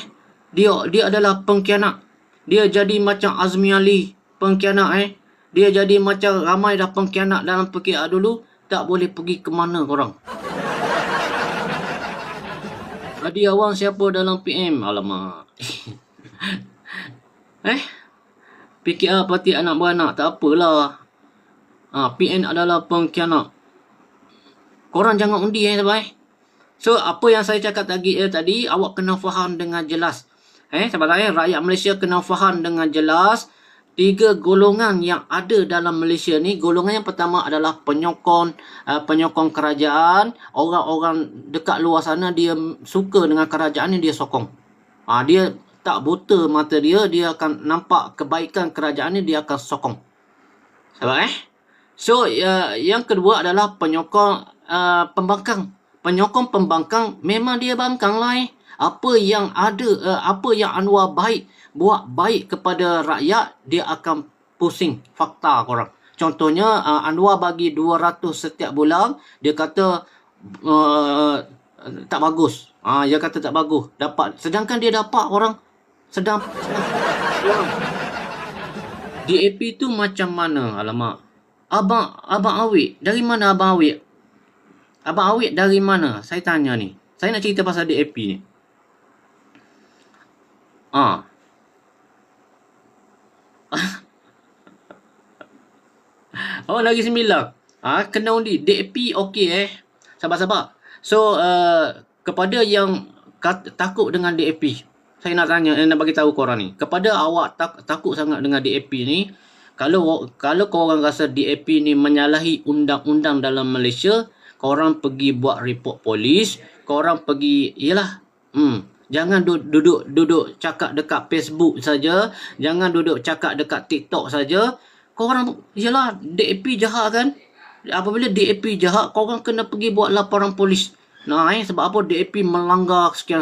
Dia adalah pengkhianat. Dia jadi macam Azmi Ali, pengkhianat Dia jadi macam ramai dah pengkhianat dalam PKR dulu, tak boleh pergi ke mana korang. Adi awang siapa dalam PM? Alamak. PKR parti anak beranak, tak apalah. PN adalah pengkhianat. Korang jangan undi sahabat. So, apa yang saya cakap tadi, awak kena faham dengan jelas. Sahabat rakyat Malaysia kena faham dengan jelas 3 golongan yang ada dalam Malaysia ni. Golongan yang pertama adalah penyokong kerajaan. Orang-orang dekat luar sana dia suka dengan kerajaan ni, dia sokong. Dia tak buta mata dia akan nampak kebaikan kerajaan ni, dia akan sokong. Sahabat So, yang kedua adalah penyokong pembangkang. Penyokong pembangkang memang dia bangkang lah. Apa yang Anwar buat baik kepada rakyat, dia akan pusing fakta korang. Contohnya Anwar bagi 200 setiap bulan, dia kata tak bagus. Dia kata tak bagus. Sedangkan dia dapat orang sedang DAP tu macam mana? Alamak. Abang Awik, dari mana Abang Awik? Abang Awik dari mana? Saya tanya ni. Saya nak cerita pasal DAP ni. Lagi 9. Kena undi. DAP okey Sabar-sabar. So, kepada yang takut dengan DAP, saya nak tanya, nak bagi tahu korang ni. Kepada awak takut sangat dengan DAP ni, kalau korang rasa DAP ni menyalahi undang-undang dalam Malaysia, korang pergi buat report polis, korang pergi, jangan duduk cakap dekat Facebook saja, jangan duduk cakap dekat TikTok saja. Korang, DAP jahat kan? Apabila DAP jahat, korang kena pergi buat laporan polis. Sebab apa DAP melanggar sekian.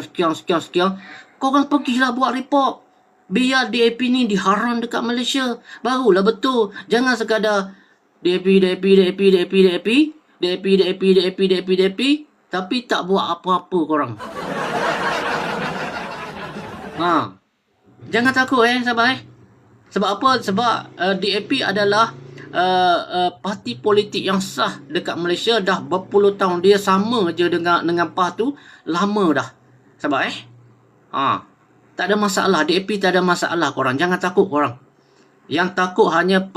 Korang pergilah buat report. Biar DAP ni diharam dekat Malaysia. Barulah betul. Jangan sekadar DAP, tapi tak buat apa-apa korang. Jangan takut sahabat Sebab apa? Sebab DAP adalah parti politik yang sah dekat Malaysia dah berpuluh tahun. Dia sama je dengan PAS tu lama dah. Sahabat tak ada masalah. DAP tak ada masalah korang. Jangan takut korang. Yang takut hanya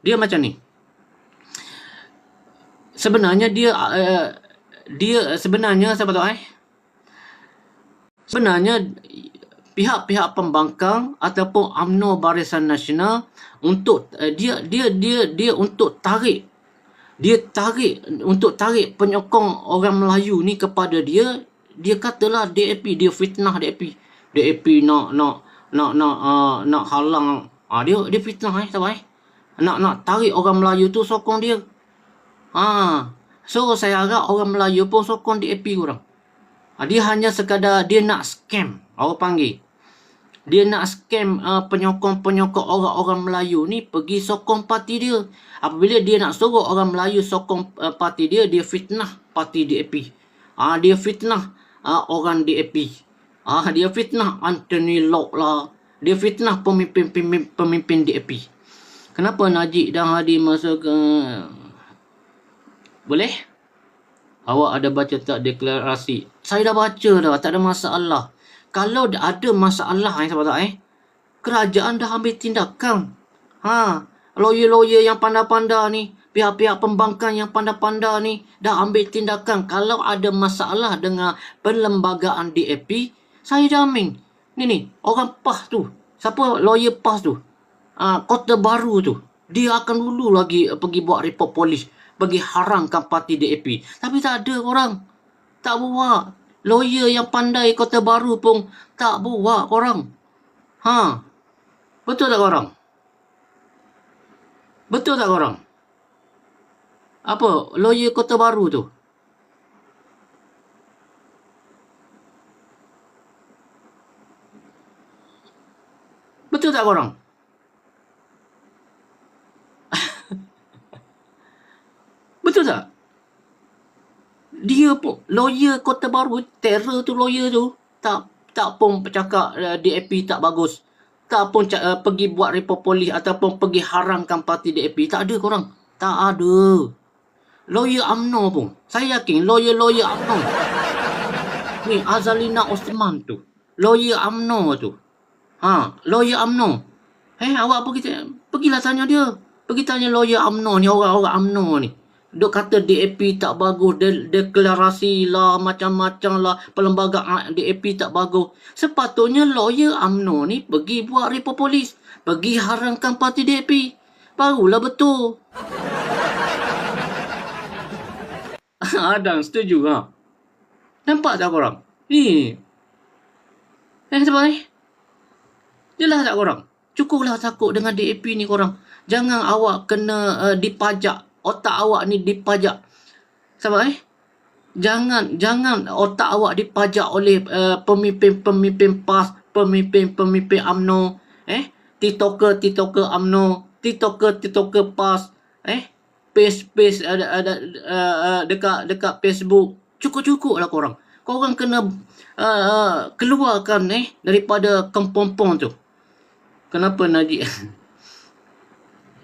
dia macam ni. Sebenarnya sebenarnya pihak-pihak pembangkang ataupun UMNO Barisan Nasional untuk dia untuk tarik penyokong orang Melayu ni kepada dia katalah DAP, dia fitnah DAP nak halang dia fitnah sahabat nak tarik orang Melayu tu sokong dia. So saya harap orang Melayu pun sokong DAP korang. Dia hanya sekadar dia nak scam, orang panggil. Dia nak scam penyokong-penyokong orang-orang Melayu ni pergi sokong parti dia. Apabila dia nak suruh orang Melayu sokong parti dia, dia fitnah parti DAP. Dia fitnah orang DAP. Dia fitnah Anthony Locke lah. Dia fitnah pemimpin DAP. Kenapa Najib dan Hadi masuk ke... Boleh? Awak ada baca tak deklarasi? Saya dah baca dah, tak ada masalah. Kalau ada masalah sahabat kerajaan dah ambil tindakan. Lawyer-lawyer yang pandai-pandai ni, pihak-pihak pembangkang yang pandai-pandai ni dah ambil tindakan. Kalau ada masalah dengan perlembagaan DAP, saya jamin. Ni orang PAS tu. Siapa lawyer PAS tu? Kota Baru tu. Dia akan dulu lagi pergi buat report polis, pergi haramkan parti DAP. Tapi tak ada orang. Tak buat. Lawyer yang pandai Kota Baru pun tak buat korang. Betul tak korang? Betul tak korang? Apa? Lawyer Kota Baru tu. Betul tak korang? Betul tak? Dia pun lawyer Kota Baru, terror tu lawyer tu, tak pun cakap DAP tak bagus. Tak pun pergi buat report polis ataupun pergi haramkan parti DAP. Tak ada korang. Tak ada. Lawyer UMNO pun. Saya yakin lawyer UMNO. Ni Azalina Osman tu. Lawyer UMNO tu. Lawyer UMNO. Awak pergilah tanya dia. Pergi tanya lawyer UMNO ni, orang-orang UMNO ni. Duk kata DAP tak bagus, deklarasi lah, macam-macam lah, perlembagaan DAP tak bagus. Sepatutnya lawyer UMNO ni pergi buat report polis. Pergi haramkan parti DAP. Barulah betul. Adam setuju ha? Nampak tak korang? Ni. Sebab ni? Jelas tak korang? Cukuplah takut dengan DAP ni korang. Jangan awak kena dipajak. Otak awak ni dipajak. Sebab jangan otak awak dipajak oleh pemimpin-pemimpin PAS, pemimpin-pemimpin UMNO, TikToker UMNO, TikToker PAS, page dekat Facebook. Cukup-cukup lah korang. Korang kena keluarkan daripada kempompong tu. Kenapa Najib?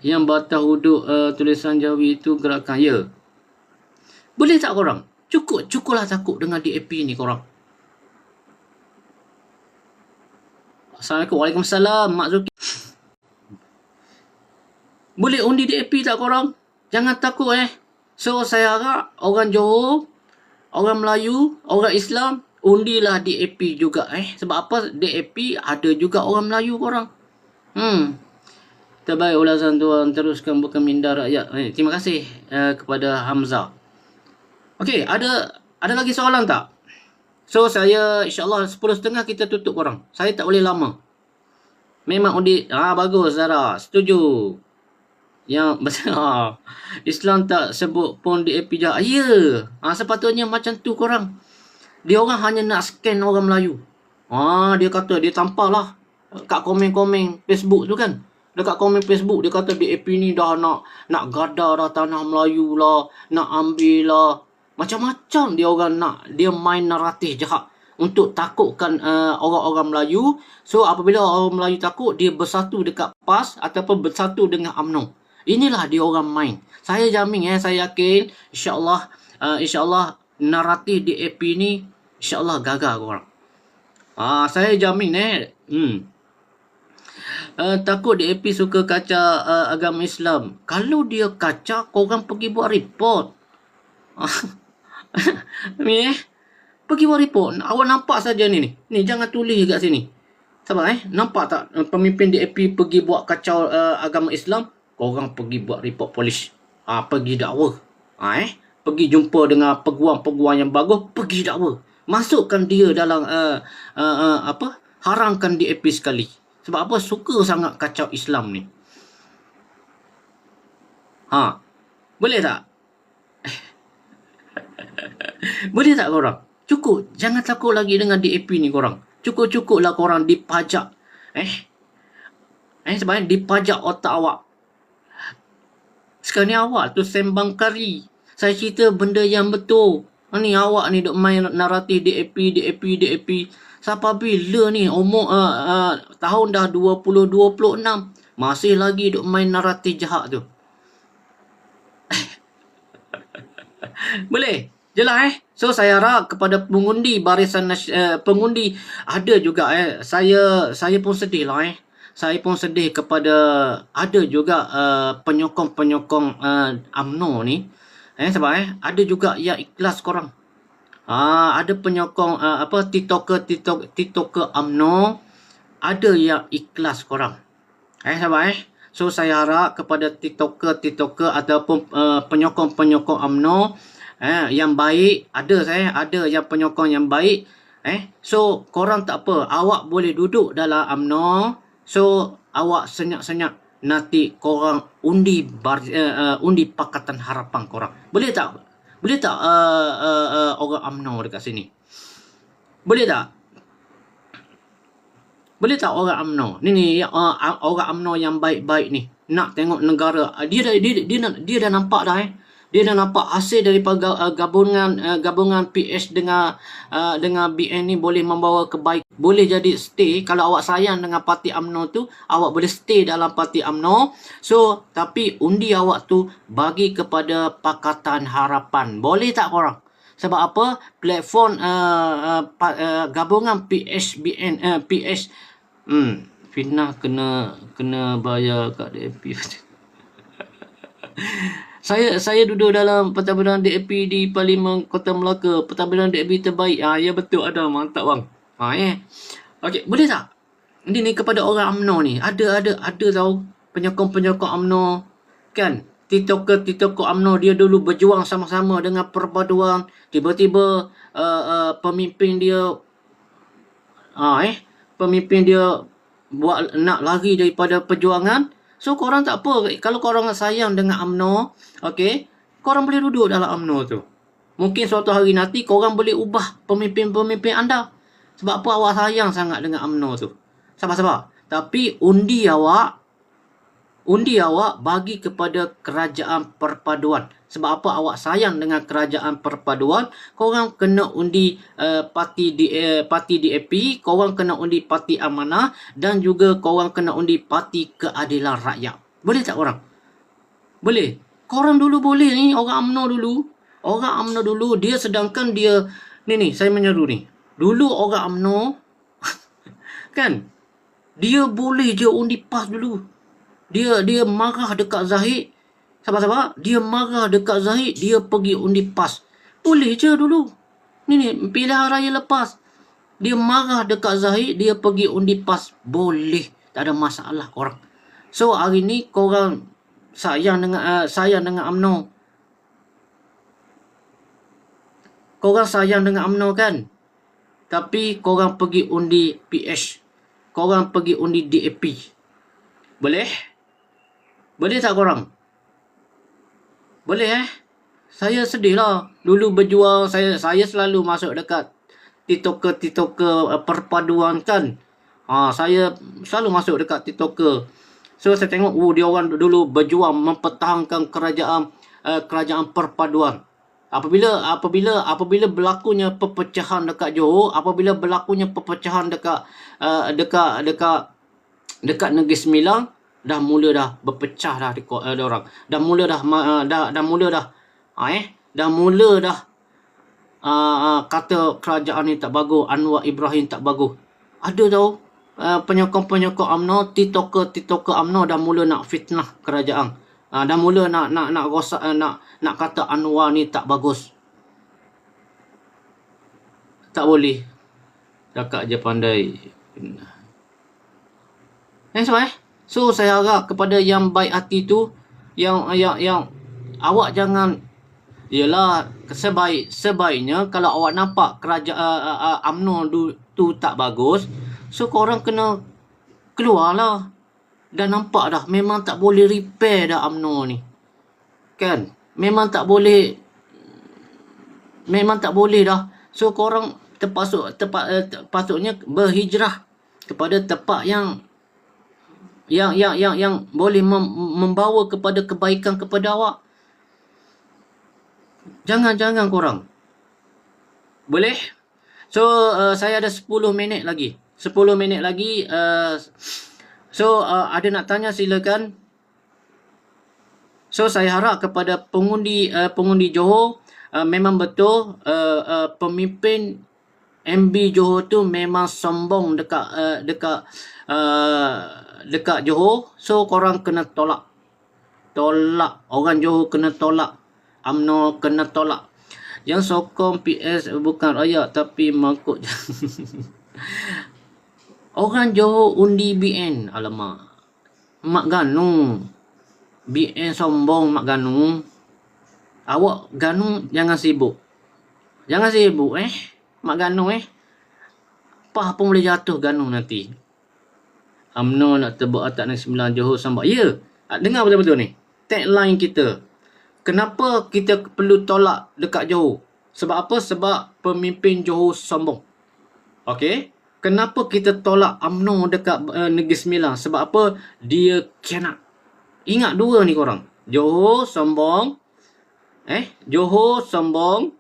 Yang batas hudud tulisan Jawi itu gerakan. Ya. Boleh tak korang? Cukuplah takut dengan DAP ni korang. Assalamualaikum. Waalaikumsalam. Mak Zuki. Boleh undi DAP tak korang? Jangan takut So saya harap orang Johor, orang Melayu, orang Islam, undilah DAP juga Sebab apa? DAP ada juga orang Melayu korang. Terbaik ulasan tuan, teruskan bukan minda rakyat. Terima kasih kepada Hamzah. Okey, ada lagi soalan tak? So saya insyaAllah 10.30 kita tutup korang. Saya tak boleh lama. Memang undi. Bagus Zara, setuju. Yang besar Islam tak sebut pun DAP jahat. Ya. Sepatutnya macam tu korang. Dia orang hanya nak scan orang Melayu. Dia kata dia tampaklah kat komen-komen Facebook tu kan. Dekat komen Facebook dia kata DAP ni dah nak gada dah tanah Melayu lah, nak ambil lah. Macam-macam dia orang nak. Dia main naratif jahat untuk takutkan orang-orang Melayu. So apabila orang Melayu takut, dia bersatu dekat PAS ataupun bersatu dengan UMNO. Inilah dia orang main. Saya jamin saya yakin insya-Allah naratif DAP ni insya-Allah gagal korang. Saya jamin takut DAP suka kacau agama Islam. Kalau dia kacau, korang pergi buat report. Ni pergi buat report. Awak nampak saja ni. Ni jangan tulis kat sini. Sebab nampak tak pemimpin DAP pergi buat kacau agama Islam, korang pergi buat report polis. Pergi dakwa. Pergi jumpa dengan peguam-peguam yang bagus, pergi dakwa. Masukkan dia dalam haramkan DAP sekali. Sebab apa? Suka sangat kacau Islam ni. Boleh tak? Boleh tak korang? Cukup. Jangan takut lagi dengan DAP ni korang. Cukup-cukuplah korang dipajak. Sebab dipajak otak awak. Sekarang ni awak tu sembang kari. Saya cerita benda yang betul. Ni awak ni duk main naratif DAP. Sampai bila ni umur tahun dah 2026 masih lagi duk main naratif jahat tu. Boleh? Jelas So saya harap kepada pengundi barisan pengundi ada juga saya pun sedih lah Saya pun sedih kepada ada juga penyokong-penyokong UMNO ni. Sebab ada juga yang ikhlas korang. Ada penyokong TikToker UMNO, ada yang ikhlas korang. Sebab so saya harap kepada TikToker ataupun penyokong-penyokong UMNO yang baik, ada yang penyokong yang baik. So korang tak apa, awak boleh duduk dalam UMNO. So awak senyap-senyap nanti korang undi Pakatan Harapan korang. Boleh tak? Boleh tak orang UMNO dekat sini? Boleh tak? Boleh tak orang UMNO? Ni orang UMNO yang baik-baik ni nak tengok negara. Dia dah nampak dah Dia dah nampak hasil daripada gabungan PH dengan BN ni boleh membawa kebaikan. Boleh jadi stay. Kalau awak sayang dengan parti UMNO tu, awak boleh stay dalam parti UMNO. So, tapi undi awak tu bagi kepada Pakatan Harapan. Boleh tak korang? Sebab apa? Platform gabungan PH BN PH fitnah kena bayar kat DAP. Saya duduk dalam pentadbiran DAP di Parlimen Kota Melaka. Pentadbiran DAP terbaik. Ya betul ada. Mantap bang. Okey, boleh tak? Ini kepada orang UMNO ni. Ada tahu penyokong-penyokong UMNO kan? TikToker UMNO dia dulu berjuang sama-sama dengan perpaduan. Tiba-tiba pemimpin dia buat nak lari daripada perjuangan. So korang tak apa, kalau korang sayang dengan UMNO, okey, korang boleh duduk dalam UMNO tu. Mungkin suatu hari nanti korang boleh ubah pemimpin-pemimpin anda. Sebab apa awak sayang sangat dengan UMNO tu? Sabar. Tapi undi awak bagi kepada kerajaan perpaduan. Sebab apa awak sayang dengan kerajaan perpaduan, korang kena undi parti DAP, korang kena undi parti Amanah dan juga korang kena undi parti Keadilan Rakyat. Boleh tak korang? Boleh. Korang dulu boleh ni, orang UMNO dulu. Orang UMNO dulu, dia sedangkan dia ni saya menyeru ni. Dulu orang UMNO kan, dia boleh je undi PAS dulu. Dia marah dekat Zahid. Sabar. Dia marah dekat Zahid, dia pergi undi PAS. Boleh je dulu. Ni pilihan raya lepas. Dia marah dekat Zahid, dia pergi undi PAS. Boleh. Tak ada masalah korang. So hari ni korang sayang dengan UMNO. Korang sayang dengan UMNO kan? Tapi korang pergi undi PH. Korang pergi undi DAP. Boleh? Boleh tak korang? Boleh Saya sedih lah. Dulu berjuang, saya selalu masuk dekat TikToker perpaduan kan. Saya selalu masuk dekat TikToker. So saya tengok dia orang dulu berjuang mempertahankan kerajaan perpaduan. Apabila berlakunya perpecahan dekat Johor, apabila berlakunya perpecahan dekat Negeri Sembilan, dah mula dah berpecah dah orang. Dah mula dah kata kerajaan ni tak bagus, Anwar Ibrahim tak bagus. Ada tahu penyokong-penyokong UMNO, TikToker UMNO dah mula nak fitnah kerajaan. Dah mula nak rosak, nak kata Anwar ni tak bagus. Tak boleh. Cakap je pandai. So saya harap kepada yang baik hati tu, yang awak jangan, yelah, sebaiknya kalau awak nampak kerajaan UMNO tu tak bagus, so korang kena keluarlah. Dah nampak dah, memang tak boleh repair dah UMNO ni. Kan? Memang tak boleh dah. So korang terpatutnya berhijrah kepada tempat yang boleh membawa kepada kebaikan kepada awak. Jangan korang. Boleh? So saya ada 10 minit lagi. So ada nak tanya silakan. So saya harap kepada pengundi Johor, memang betul pemimpin MB Johor tu memang sombong dekat Johor. So korang kena tolak. Orang Johor kena tolak. UMNO kena tolak. Yang sokong PS bukan rakyat tapi mangkuk. Orang Johor undi BN. Alamak. Mak Ganu. BN sombong Mak Ganu. Awak Ganu jangan sibuk. Mak Ganu Apa pun boleh jatuh Ganu nanti. UMNO nak tebak atas Negeri Sembilan Johor sambak. Ya. Dengar betul-betul ni. Tagline kita. Kenapa kita perlu tolak dekat Johor? Sebab apa? Sebab pemimpin Johor sombong. Okey? Kenapa kita tolak UMNO dekat Negeri Sembilan? Sebab apa? Dia kianat. Ingat dua ni korang. Johor sombong. Johor sombong.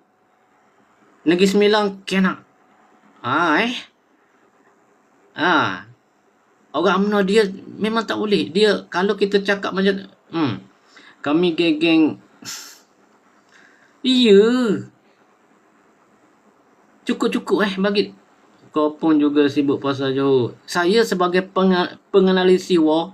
Negeri Sembilan kianat. Orang UMNO dia memang tak boleh. Dia kalau kita cakap macam kami geng-geng. Iya. Cukup bagi. Kau pun juga sibuk pasal Johor. Saya sebagai penganalisis war,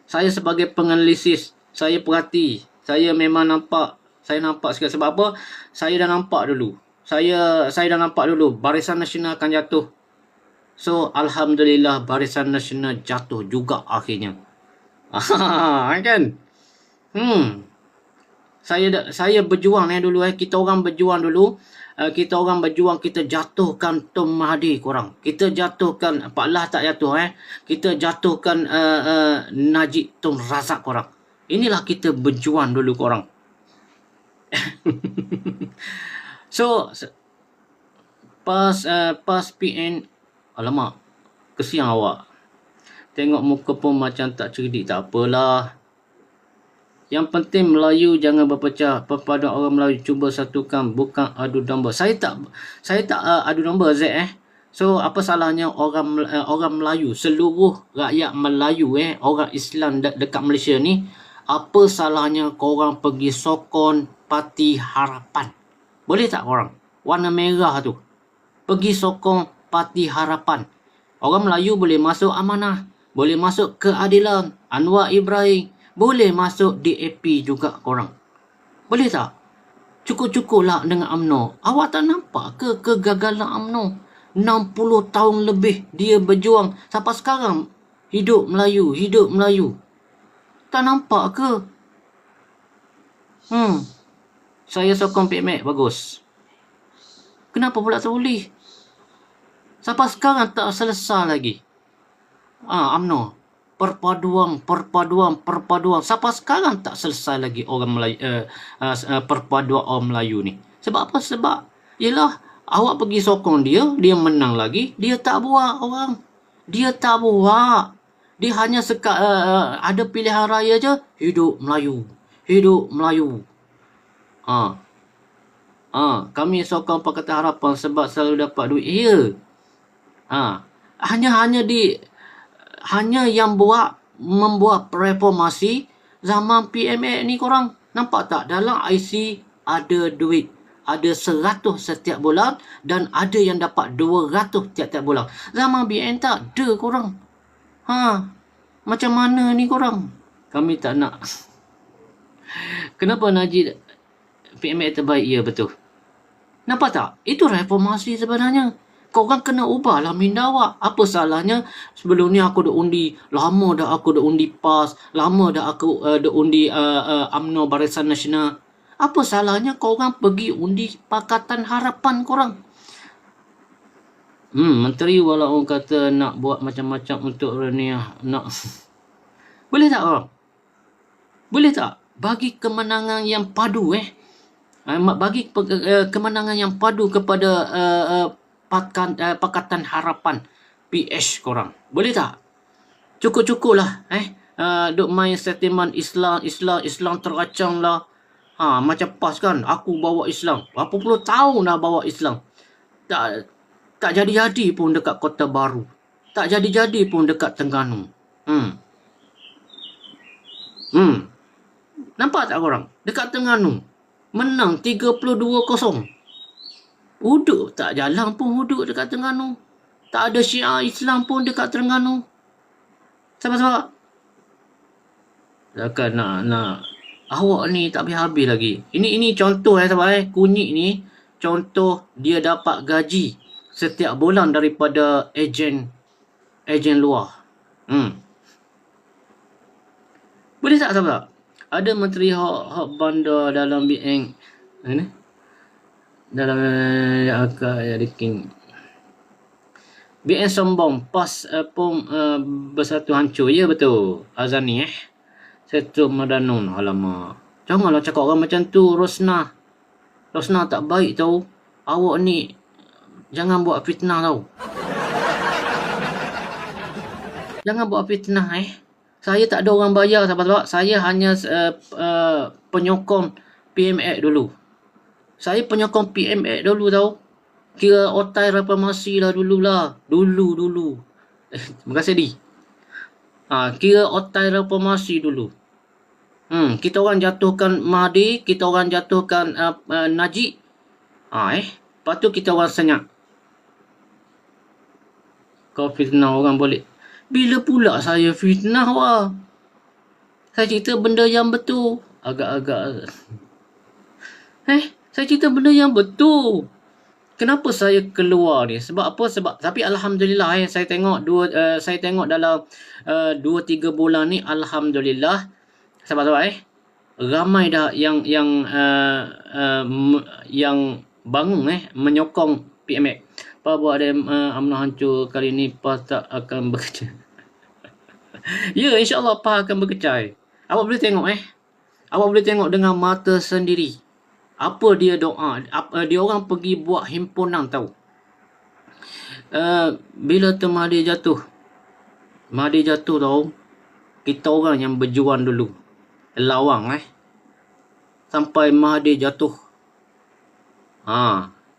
saya sebagai penganalisis, saya perhati. Saya memang nampak, saya nampak sekali. Sebab apa? Saya dah nampak dulu. Saya dah nampak dulu Barisan Nasional akan jatuh. So, Alhamdulillah Barisan Nasional jatuh juga akhirnya. Kan? Saya berjuang dulu kita orang berjuang dulu. Kita orang berjuang, kita jatuhkan Tun Mahathir korang. Kita jatuhkan Pak Lah tak jatuh Kita jatuhkan Najib Tun Razak korang. Inilah kita berjuang dulu korang. So pas PN, alamak, kesian awak. Tengok muka pun macam tak cerdik. Tak apalah. Yang penting Melayu jangan berpecah. Perpaduan orang Melayu cuba satukan, bukan adu domba. Saya tak adu domba So apa salahnya orang Melayu, seluruh rakyat Melayu orang Islam dekat Malaysia ni, apa salahnya korang pergi sokong Parti Harapan? Boleh tak korang? Warna merah tu. Pergi sokong Parti Harapan. Orang Melayu boleh masuk Amanah, boleh masuk Keadilan, Anwar Ibrahim, boleh masuk DAP juga korang. Boleh tak? Cukup-cukuplah dengan UMNO. Awak tak nampak ke kegagalan UMNO? 60 tahun lebih dia berjuang. Sampai sekarang hidup Melayu, hidup Melayu. Tak nampak ke? Saya sokong PMX, bagus. Kenapa pula tak boleh? Sampai sekarang tak selesai lagi. UMNO. Perpaduan. Sampai sekarang tak selesai lagi orang Melayu, perpaduan orang Melayu ni. Sebab apa? Sebab yelah, awak pergi sokong dia, dia menang lagi, dia tak buat orang. Dia tak buat. Dia hanya ada pilihan raya je, hidup Melayu. Hidup Melayu. Kami sokong Pakatan Harapan sebab selalu dapat duit. Ya. Hanya yang membuat reformasi zaman PMX ni korang. Nampak tak? Dalam IC ada duit. Ada 100 setiap bulan dan ada yang dapat 200 tiap-tiap bulan. Zaman BN tak ada korang. Macam mana ni korang? Kami tak nak. Kenapa Najib PMX terbaik? Ya, betul. Nampak tak? Itu reformasi sebenarnya. Korang kena ubahlah minda awak. Apa salahnya? Sebelum ni aku dah undi. Lama dah aku dah undi PAS. Lama dah aku dah undi UMNO Barisan Nasional. Apa salahnya korang pergi undi Pakatan Harapan korang? Menteri walaupun kata nak buat macam-macam untuk Rania. Nak. Boleh tak korang? Boleh tak? Bagi kemenangan yang padu bagi kemenangan yang padu kepada Pakatan Harapan PH korang. Boleh tak? Cukup-cukup lah. Duk main sentimen Islam teracang lah. Macam PAS kan. Aku bawa Islam. Berapa puluh tahun dah bawa Islam. Tak jadi-jadi pun dekat Kota Baru. Tak jadi-jadi pun dekat Terengganu. Nampak tak korang? Dekat Terengganu. Menang 32-0. Uduk tak jalan pun uduk dekat Terengganu. Tak ada syiar Islam pun dekat Terengganu. Sabar-sabar. Takkan nak awak ni tak habis-habis lagi. Ini contoh sabar Kunyit ni contoh dia dapat gaji setiap bulan daripada ejen luar. Boleh tak sabar? Ada menteri hak bandar dalam BN dalam BN sombong PAS pun bersatu hancur. Ya betul Azani Setrum Madanun. Alamak, janganlah cakap orang macam tu. Rosnah tak baik tau. Awak ni jangan buat fitnah tau. Jangan buat fitnah Saya tak ada orang bayar sebab saya hanya penyokong PMX dulu. Saya penyokong PMX dulu tau. Kira otai reformasi lah dulu. Terima kasih Di. Kira otai reformasi dulu. Kita orang jatuhkan Mahathir, kita orang jatuhkan Najib. Lepas tu kita orang senyap. kau fitnah orang balik. Bila pula saya fitnah wah? Saya cerita benda yang betul. Agak-agak saya cerita benda yang betul. Kenapa saya keluar ni? Sebab apa? Tapi alhamdulillah saya tengok saya tengok dalam 2-3 bulan ni, alhamdulillah sahabat-sahabat ramai dah yang bangun menyokong PMX. Apa buat ada UMNO hancur kali ni, PAS tak akan bekerja. Ya, insya-Allah PAS akan berkecai. Awak boleh tengok awak boleh tengok dengan mata sendiri. Apa dia doa, dia orang pergi buat himpunan tahu. Bila Mahathir jatuh tahu, kita orang yang berjuang dulu, lawang sampai Mahathir jatuh.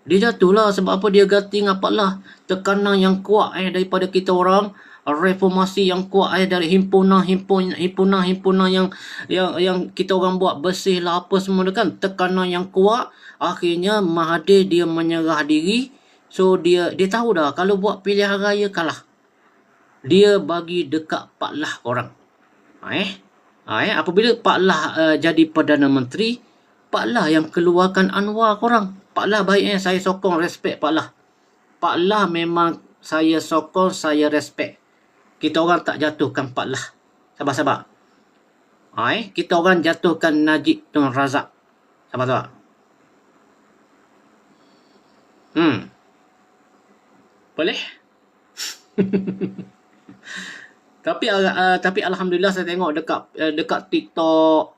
Dia jatuh lah sebab apa? Dia ganti dengan lah tekanan yang kuat daripada kita orang, reformasi yang kuat dari himpunan yang kita orang buat, bersih lah apa semua kan, tekanan yang kuat. Akhirnya Mahathir dia menyerah diri. So dia tahu dah kalau buat pilihan raya kalah, dia bagi dekat Pak Lah korang. Apabila Pak Lah jadi Perdana Menteri, Pak Lah yang keluarkan Anwar korang. Pak Lah baik saya sokong, respect Pak Lah. Pak Lah memang saya sokong, saya respect. Kita orang tak jatuhkan Pak Lah. Sabar-sabar. Kita orang jatuhkan Najib Tun Razak. Sabar-sabar. Boleh? Tapi alhamdulillah saya tengok dekat TikTok,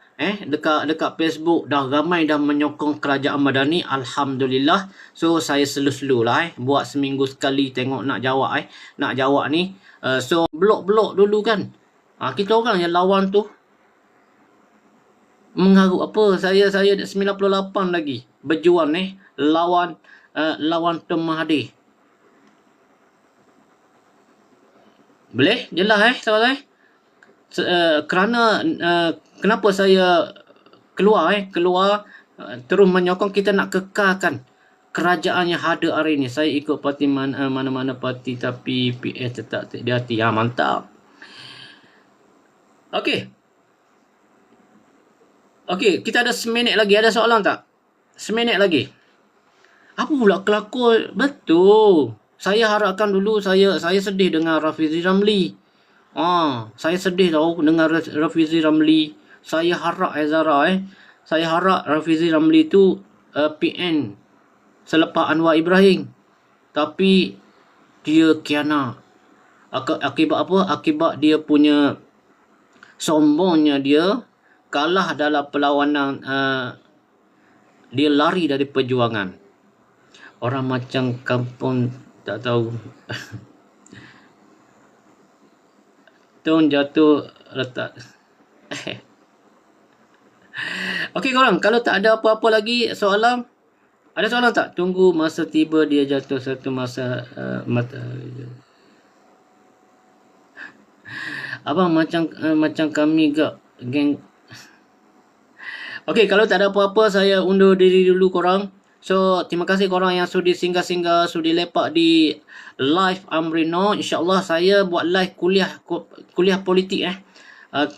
dekat Facebook dah ramai dah menyokong kerajaan Madani, alhamdulillah. So saya slow-slow lah buat seminggu sekali tengok nak jawab ni. So blok dulu kan. Kita orang yang lawan tu mengarut apa? Saya 98 lagi berjuang lawan Tun Mahathir. Boleh? Jelas sahabat kerana kenapa saya keluar terus menyokong kita nak kekalkan kerajaan yang ada hari ini. Saya ikut parti mana-mana parti tapi PS tetap di hati. Mantap. Okey, kita ada seminit lagi. Ada soalan tak? Seminit lagi. Apa pula kelakon? Betul. Saya harapkan dulu, saya sedih dengan Rafizi Ramli. Saya sedih tahu dengan Rafizi Ramli. Saya harap saya harap Rafizi Ramli tu PN selepas Anwar Ibrahim. Tapi dia khianat. Akibat apa? Akibat dia punya sombongnya, dia kalah dalam perlawanan, dia lari dari perjuangan. Orang macam kampung tak tahu. Tun jatuh letak. Okey korang, kalau tak ada apa-apa lagi soalan, ada soalan tak? Tunggu masa tiba dia jatuh satu masa mata. Abang macam kami gak geng. Okey, kalau tak ada apa-apa saya undur diri dulu korang. So, terima kasih korang yang sudi singgah-singgah, sudi lepak di live Amrino. InsyaAllah saya buat live kuliah politik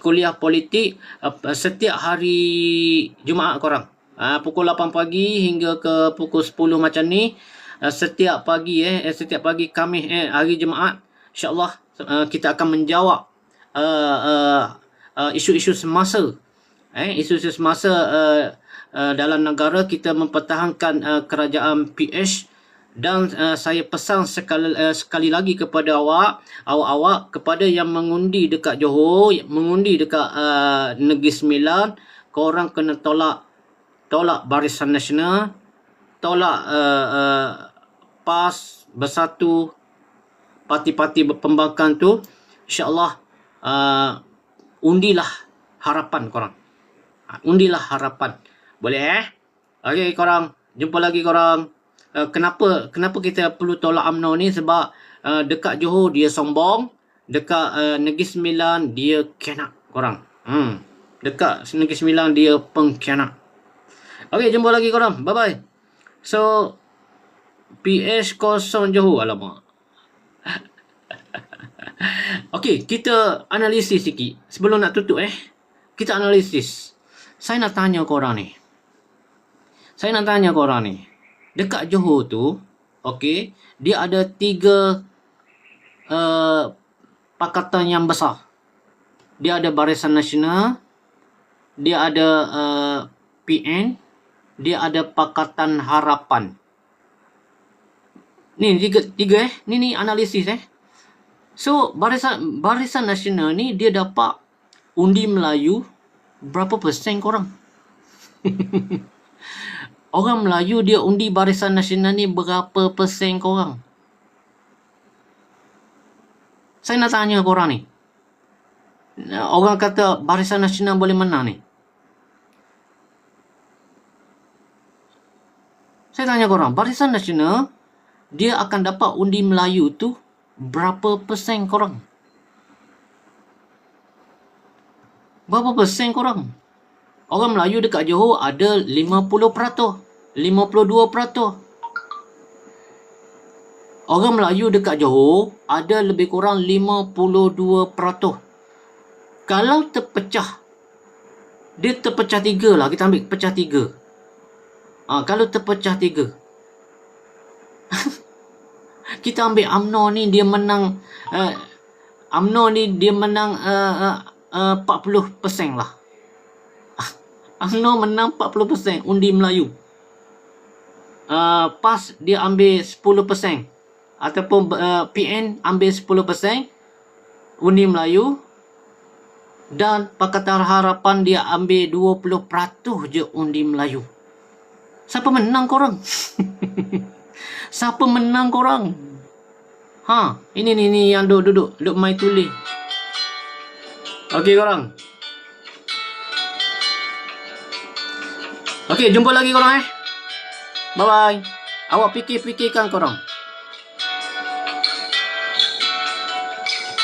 kuliah politik setiap hari Jumaat korang. Pukul 8 pagi hingga ke pukul 10 macam ni. Setiap pagi Khamis hari Jumaat, InsyaAllah kita akan menjawab isu-isu semasa. Isu-isu semasa dalam negara kita mempertahankan kerajaan PH. Dan saya pesan sekali lagi kepada awak kepada yang mengundi dekat Johor, mengundi dekat Negeri Sembilan, korang kena tolak Barisan Nasional, tolak PAS, Bersatu, parti-parti pembangkang tu. InsyaAllah undilah harapan korang. Undilah harapan. Boleh Okey korang, jumpa lagi korang. Kenapa kita perlu tolak UMNO ni? Sebab dekat Johor dia sombong, dekat Negeri Sembilan dia khianat korang. Dekat Negeri Sembilan dia pengkhianat. Okey, jumpa lagi korang. Bye bye. So PH kosong Johor, alamak. Okey, kita analisis sikit. Sebelum nak tutup kita analisis. Saya nak tanya korang ni. Dekat Johor tu, okey, dia ada 3 pakatan yang besar. Dia ada Barisan Nasional, dia ada PN, dia ada Pakatan Harapan. Ni tiga ni analisis So Barisan Nasional ni dia dapat undi Melayu berapa persen korang? Orang Melayu dia undi Barisan Nasional ni berapa persen korang? Saya nak tanya korang ni. Orang kata Barisan Nasional boleh menang ni. Saya tanya korang, Barisan Nasional dia akan dapat undi Melayu tu berapa persen korang? Berapa persen korang? Orang Melayu dekat Johor ada 50%, 52%. Orang Melayu dekat Johor ada lebih kurang 52%. Kalau terpecah, dia terpecah 3 lah. Kita ambil pecah 3. Kalau terpecah 3, kita ambil UMNO ni dia menang 40% lah. UMNO menang 40% undi Melayu. PAS dia ambil 10%, ataupun PN ambil 10% undi Melayu, dan Pakatan Harapan dia ambil 20% je undi Melayu. Siapa menang korang? Siapa menang korang? Ini yang duduk main tulis. Okey korang. Okey, jumpa lagi korang Bye bye. Awak fikir-fikirkan korang.